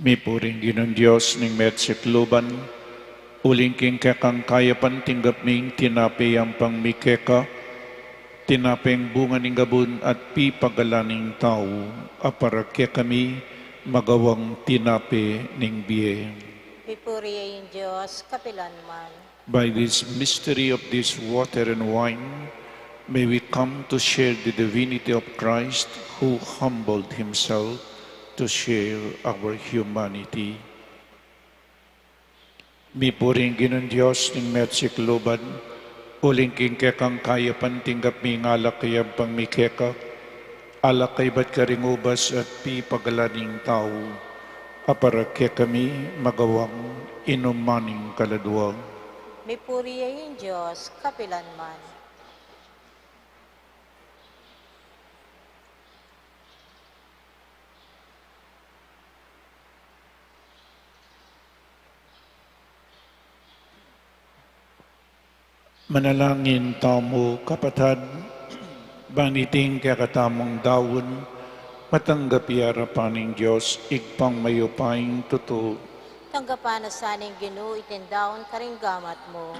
Mi puring ginang Diyos ning metsikluban, uling king kekang kayapan tinggap ming tinapi ang pangmikeka, tinapeng bunga ning gabun at pipagalaning tao, aparakya kami magawang tinapi ning biye. Pipuriya yung Diyos, kapilan man. By this mystery of this water and wine, may we come to share the divinity of Christ who humbled himself to share our humanity. Mi puring ginang Diyos ning metsikluban, uling king kekang kayapan tinggap mi ngalak kayang pangmikeka, alak kay bat karingubas at pipagalaning tao, aparakya kami magawang inumaning kaladwang. Pipuriya yung Diyos, kapilan man. Manalangin tamo kapatad, baniting kakatamong dawon, matanggapi harapaning Diyos, igpang mayupaing totoo. Tanggapan na saning Ginoo itindaon karinggamat mo.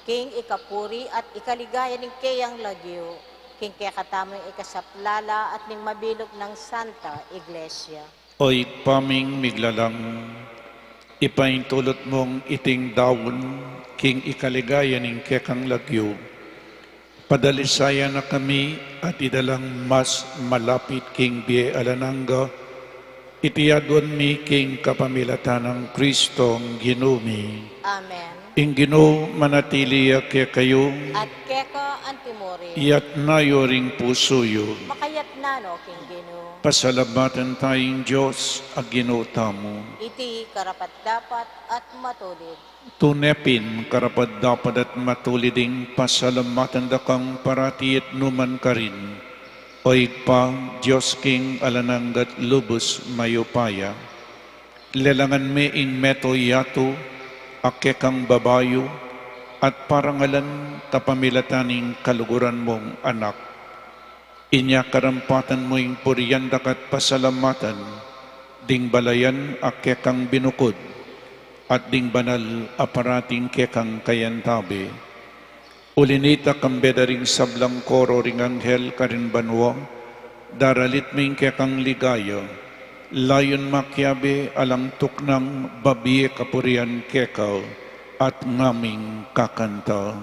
King ikapuri at ikaligaya ning kayang lagyo. King kaya katamo yung ikasaplala at ning mabilog ng Santa Iglesia. O igpaming miglalang, ipaintulot mong iting dawon, king ikaligaya ning kekang lagyo. Padalisaya na kami at idalang mas malapit king biye alananga, itiyadwan mi king kapamilatan ng Kristong ginumi. Amen. Ing Ginoo manatili kaya kayo, At keka antimori, iyat nayo ring pusoyo. makayat nano king Ginoo. Pasalamatan tayong Diyos, ag Ginoo tamo. Iti karapat dapat at matulid. Tunepin karapat dapat at matuliding pasalamatan da kang parati at numan ka rin. Oig pa, Diyos king alananggat lubos mayupaya. Lelangan me ing meto yato, ake kang babayo, at parangalan tapamilataning kaluguran mong anak. Inya karampatan mo ing puriyandak at pasalamatan, ding balayan ake kang binukod, at ding banal aparating kekang kayantabi. Ulinita kambeda ring sablang koro ring anghel karin banwa, daralit ming kekang ligaya, layon makyabe alang tuknang babiye kapurian kekaw, at ngaming kakanta.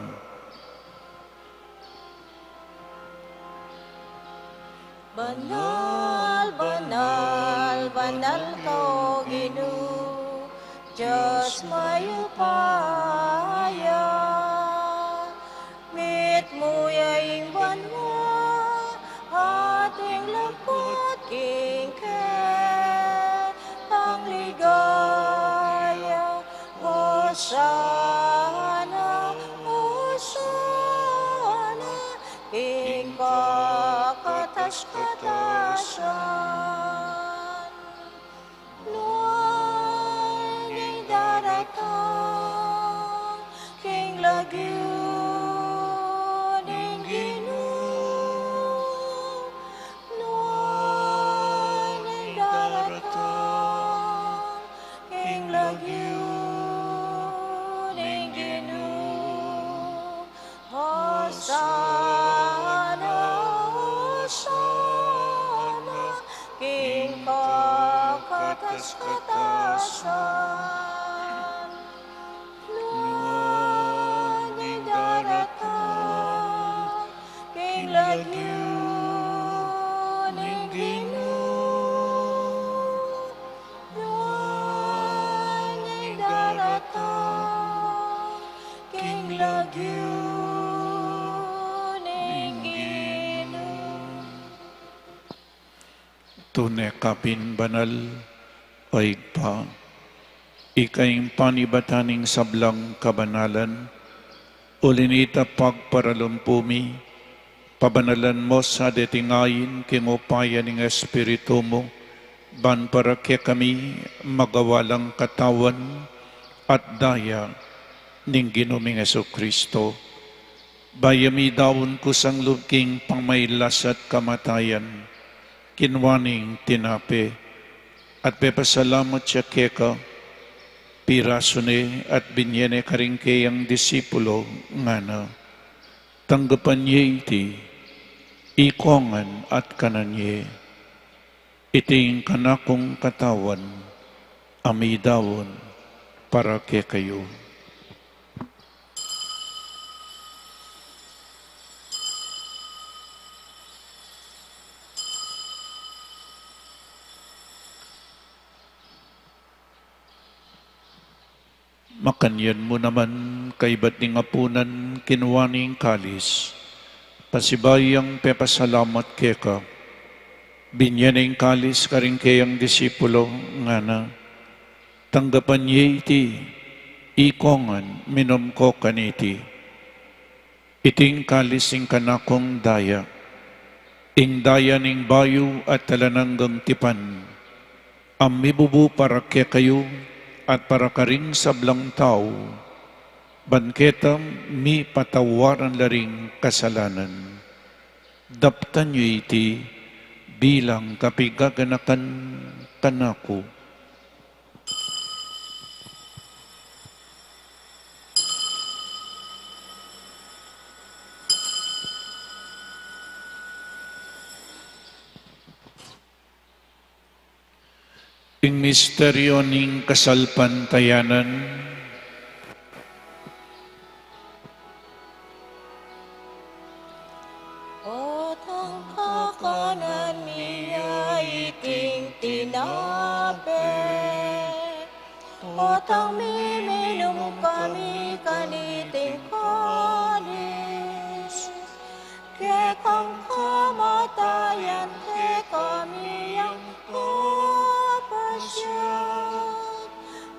Banal, banal, banal ka o Ginoo, Diyos mayupaya. Mit mo yaing banwa, ating lapot king ang ligaya. Hosana, Hosana, king kakatas-katasan. Lord, king daratang, king lagyo, ning Ginoo. Lord, king daratang, king lagyo, ning Ginoo. Hosana, Hosana, king kakatas-katasan. Lord, ning daratang, king lagyo, ning Ginoo. Lord, ning daratang, king lagyo, Tunay kapin banal, oig pa, ikayong panibataning sablang kabanalan, ulinita pagparalumpumi, pabanalan mo sa detingayin kingupayan ng Espiritu mo, ban para kaya kami magawalang katawan at daya ning Ginoong Jesucristo. Bayami daon ko sang lubking pangmaylas at kamatayan, kinwaning tinape, at pepasalamat siya keka, piraso ni at binyene karing kayang disipulo nga na, tanggapan niya iti, ikongan at kananye, iting kanakong katawan, amidawon para kay kayo. Makanyan mo naman kay ba't ning apunan kinuwaning kalis, pasibayang pepasalamat keka, binyaning kalis karing kayang disipulo nga na, tanggapan niya iti, ikongan minom ko kaniti, iting kalis ing kanakong daya, ing daya ning bayo at talananggang tipan, amibubu para kaya kayo, at para karing sablang tao, banketang mi patawaran laring kasalanan. Daptan niyo iti bilang kapigaganakan kanako. Ing misteryo ning kasalpantayanan, O tangkakanan niya iting tinape, O tang miminum kami kaniting kanis, ke kang kamatayan ke kami ang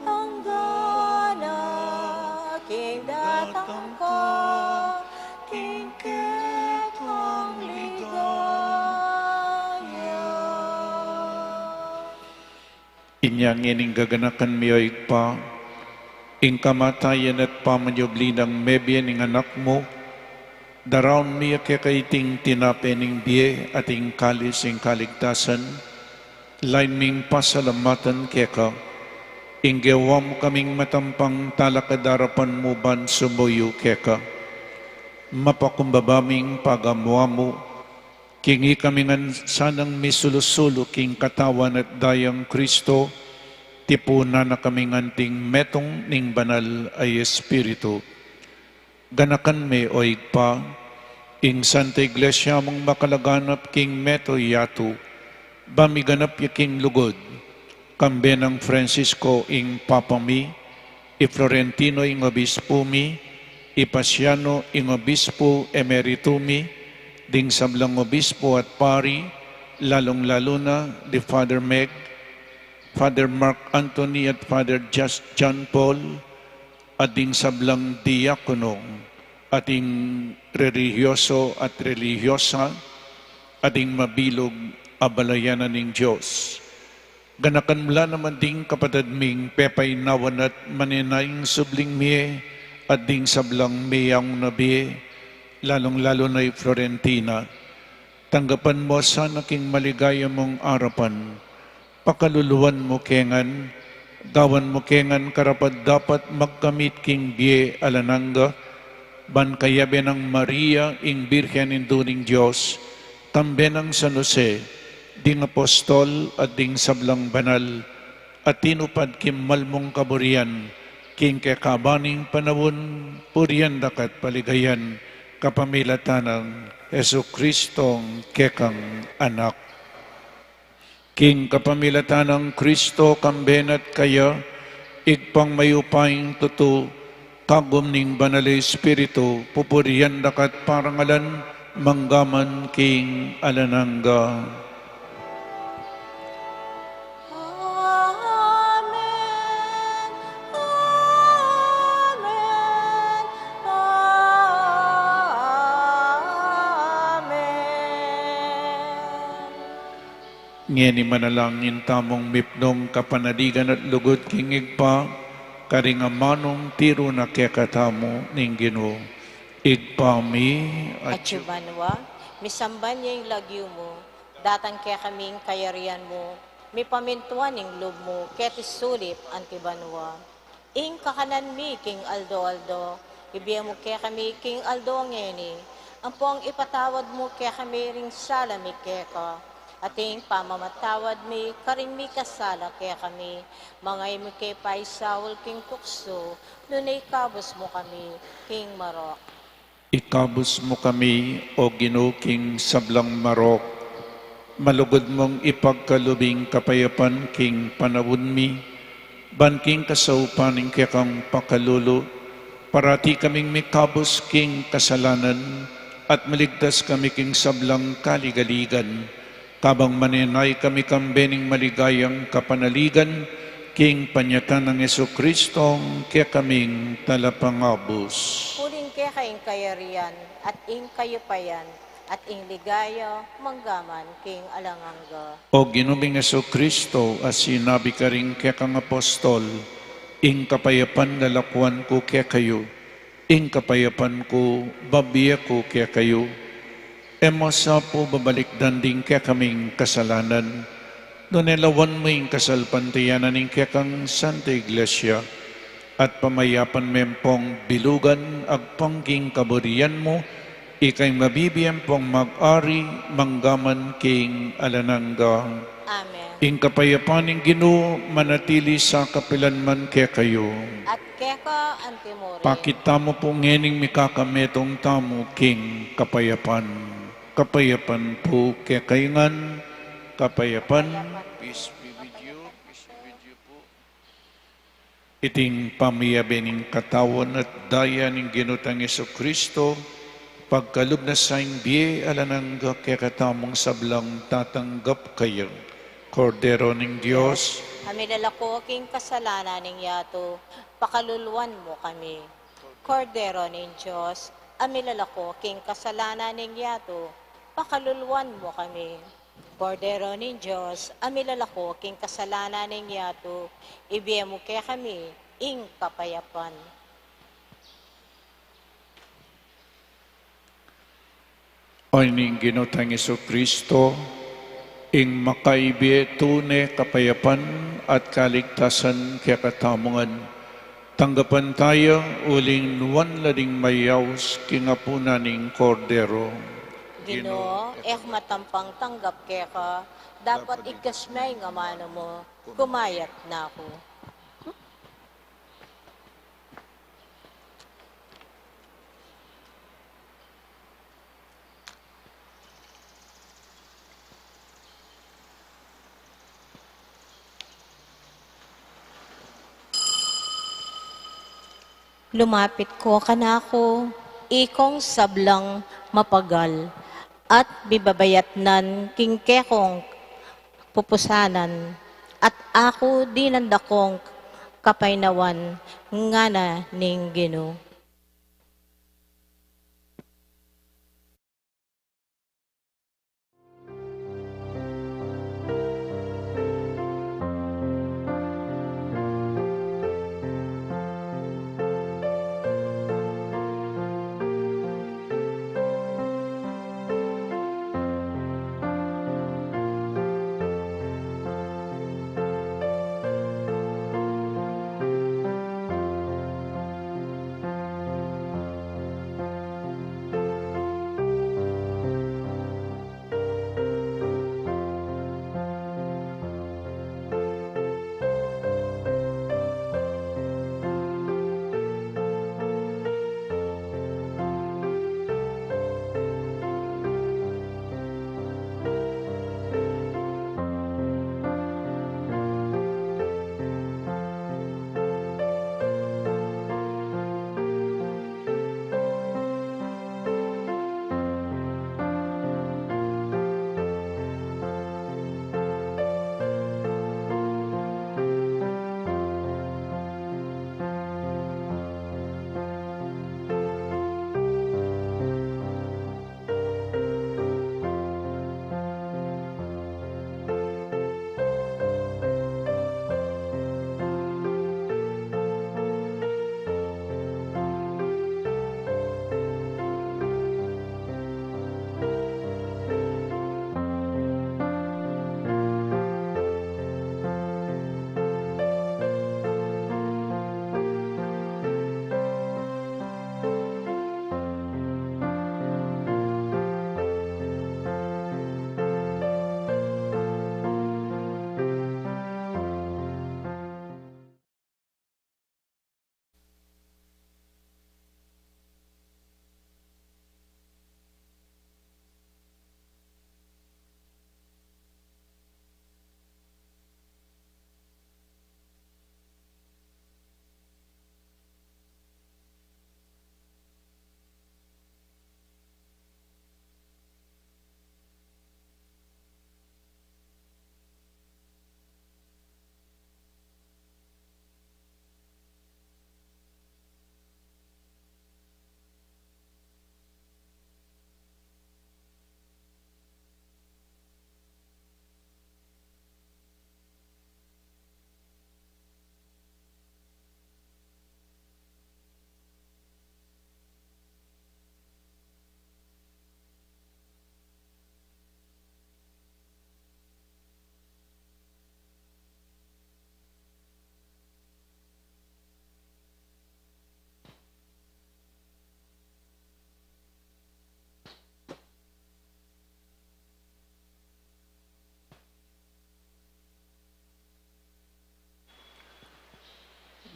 hanggang aking datang ka, kingkit ang ligaya. inyang ining gaganakan miyoig pa, ing kamatayan at pamanyobli ng mebyen ing anak mo, daraon miya kaiting tinapening biye at ing kalis ing kaligtasan, lain ming pasalamatan keka, inggewa mo kaming matampang talakadarapan mo ban sumuyo keka, mapakumbabaming pagamwa mo, kingi kami ngan sanang misulusulo king katawan at dayang Kristo, tipuna na kami nganting metong ning banal ay Espiritu. Ganakan me oig pa, ing Santa Iglesia mong makalaganap king meto yatu, bamiganap yaking lugod, kambe ng Francisco ing papami, i Florentino ing obispo mi, i Pasiano ing obispo emeritumi, ding sablang obispo at pari, lalong-lalo na di Father Meg, Father Mark Anthony at Father Just John Paul, at ding sablang diakonong, ating religyoso at religyosa, ating mabilog abalayanan ng Diyos. Ganakan mula naman ding kapatid ming pepay nawan at maninayang subling miye at ding sablang miyang nabi, lalong-lalo na'y Florentina. Tanggapan mo sa naking maligaya mong arapan, pakaluluwan mo kengan, dawan mo kengan karapad dapat magkamit king biye alananga, ban kayabe ng Maria ing Birhen induning Diyos, tambe ng San Jose, ding apostol at ding sablang banal, at tinupad kimal mong kaburian, king kekabaning panawon, purian dakat paligayan, kapamilatan ng Jesukristong kekang anak. King kapamilatan ng Kristo kambenat kaya, igpang mayupaing tutu, kagum ning banal Espiritu, pupurian dakat parangalan, manggaman king alananga. Ngeni manalangin tamong mipnong kapanadigan at lugod kingig pa, karingamanong tiro na kekatamo ning Ginoo. Igpami At yubanwa, misamban niya yung lagyo mo, datang kaya kaming kayarian mo, mi pamintuan ng loob mo, keti sulip antibanwa. Ing kakanan mi, King Aldo, ibiya mo kaya kami, King Aldo ang ngeni, ang po ang ipatawad mo kaya kami ring sala mi keka, ating pamamatawad mi, karing mi kasala kaya kami, mga imo kay paisawal King Tukso, nunay kabos mo kami, King Marok. ikabos mo kami, o Ginoo king sablang marok. Malugod mong ipagkalubing kapayapan king panawon mi. Banking kasaupaning kekang pakalulo. Parati kaming mikabos king kasalanan. At maligtas kami king sablang kaligaligan. Kabang maninay kami kambening maligayang kapanaligan. King panyakan ng Jesucristong kaya kaming talapangabos. Puling kaya kayong kayarian, at ing kayupayan, at ing ligaya, manggaman, King Alanganga. O ginuming Jesucristo, as sinabi ka rin kaya kang apostol, ing kapayapan nalakuan ko kaya kayo, ing kapayapan ko babiya ko kaya kayo. Emosa po babalik danding kaya kaming kasalanan, donelawan mo ing kasalpantiyanan ing kaya kang Santa Iglesia, at pamayapan mempong bilugan agpangging kaburian mo, ikay mabibiyang pong mag-ari manggaman king alanangga. Amen. Ing kapayapan ng Ginoo manatili sa kapilanman kaya kayo. At keka antimori. Pakita mo po ngening mikakametong tamo king kapayapan. Kapayapan po kaya kayangan. Kapayapan. Peace be with you. Peace be with you po. Iting pamiyabening katawan at daya ng ginutang Jesucristo, pagkalub na sa biye alanangga kaya katamong sablang tatanggap kayo. Kordero ng Diyos, Hamidalako king kasalanan ng yato, pakaluluan mo kami. Kordero ng Diyos, amilalako king kasalanan ng yato, pakaluluan mo kami. Kordero ng Diyos, amilalako king kasalanan ng yato, ibiya mo kaya kami, ing kapayapan. ay ning ginutang Jesucristo, ing makaibi tune kapayapan at kaligtasan kaya katamungan. Tanggapan tayo uling nuwan lading mayaws kingapunan ning kordero. Ginoo, matampang tanggap kaya ka, dapat ikasmay nga mano mo, kumayat na ako. Lumapit ko kanako, ikong sablang mapagal, at bibabayatnan kingkekong pupusanan, at ako dinandakong kapainawan, ngana ning Ginoo.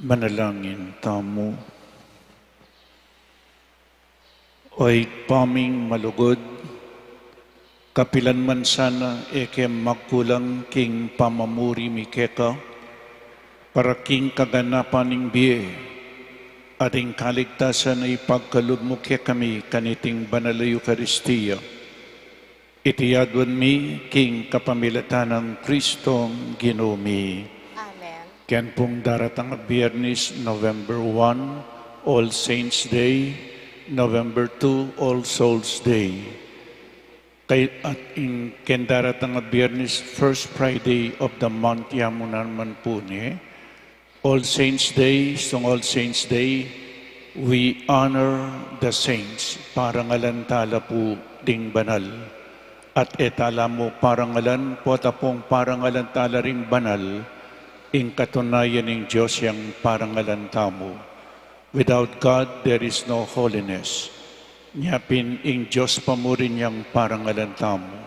Manalangin tamo. Oy paming malugod, kapilan man sana eke magkulang king pamamuri mi keka, para king kaganapan ning biye, ating kaligtasan ay pagkalub mo kami kaniting banal na Eucharistia. Itiyadwan mi king kapamilatan ng Kristong Ginoo. Amen. Ken pong daratang Biyernes, November 1, All Saints Day, November 2, All Souls Day. At ken daratang Biyernes, First Friday of the month, yamunan man po ni. All Saints Day, song All Saints Day, we honor the saints. Parangalantala po ding banal. At etala mo parangalan po tapong parangalantala ring banal, ing katunayan ng Diyos yang parangalanta mo. Without God, there is no holiness. Nyapin ing Diyos pa mo rin yang parangalanta mo.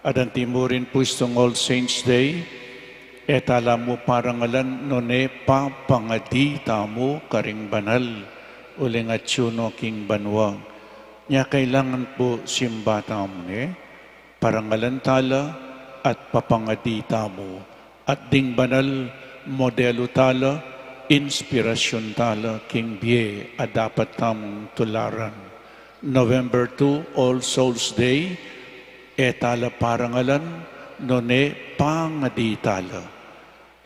At ang timurin po itong All Saints Day, etala mo parangalan none pa pangadita mo karing banal. Uling at syuno king banwang. Nya kailangan po simbata mo parangalantala at papangadita mo. At ding banal, modelo tala, inspirasyon tala, king biye, at dapat tamong tularan. November 2, All Souls Day, etala parangalan, none pangaditala.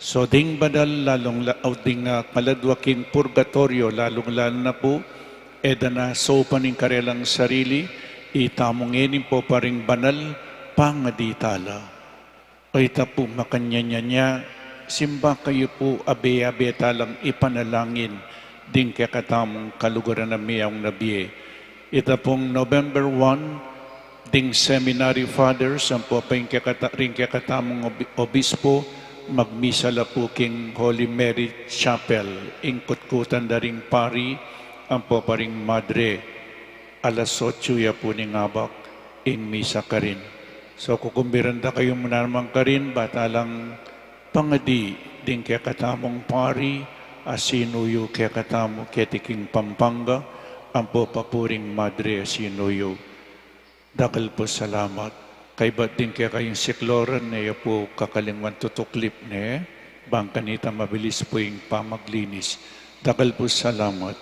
So ding banal, ding kaladwaking purgatorio, lalong-lalo na po, eda na sopa ning karelang sarili, itamonginin po pa ring banal, pangaditala. O ita po makanyanya niya, simba kayo po abe-abe talang ipanalangin din kakatamong kaluguran na miyang nabiye. Ita pong November 1, ding seminary fathers, ang po pa rin kakatamong obispo, magmisala po king Holy Mary Chapel, ingkutkutan na ring pari, ang po pa ring madre, alas 8 ya po ni ngabak, ing misa ka rin. So kukumbiranda kayo muna naman ka rin, batalang pangadi din kaya katamong pari, asinuyo kaya katamo ketiking Pampanga, ang po papuring madre asinuyo. Dakal po salamat. Kay ba't din kaya kayong sikloran na po kakalingwan tutuklip ne, bang kanita mabilis po yung pamaglinis. Dakal po salamat.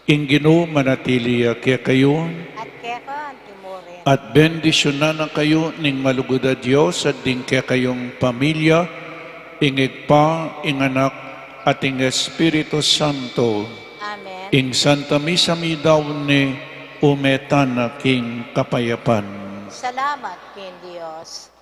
Ingino manatili kaya kayo, At keko ang timurin. at bendisyonan na kayo ning malugod a Diyos at din kaya kayong pamilya, ingig pa, inganak, at ing Espiritu Santo, Amen. ing Santa Misa mi daw ni umetan na king kapayapan. Salamat kin Dios.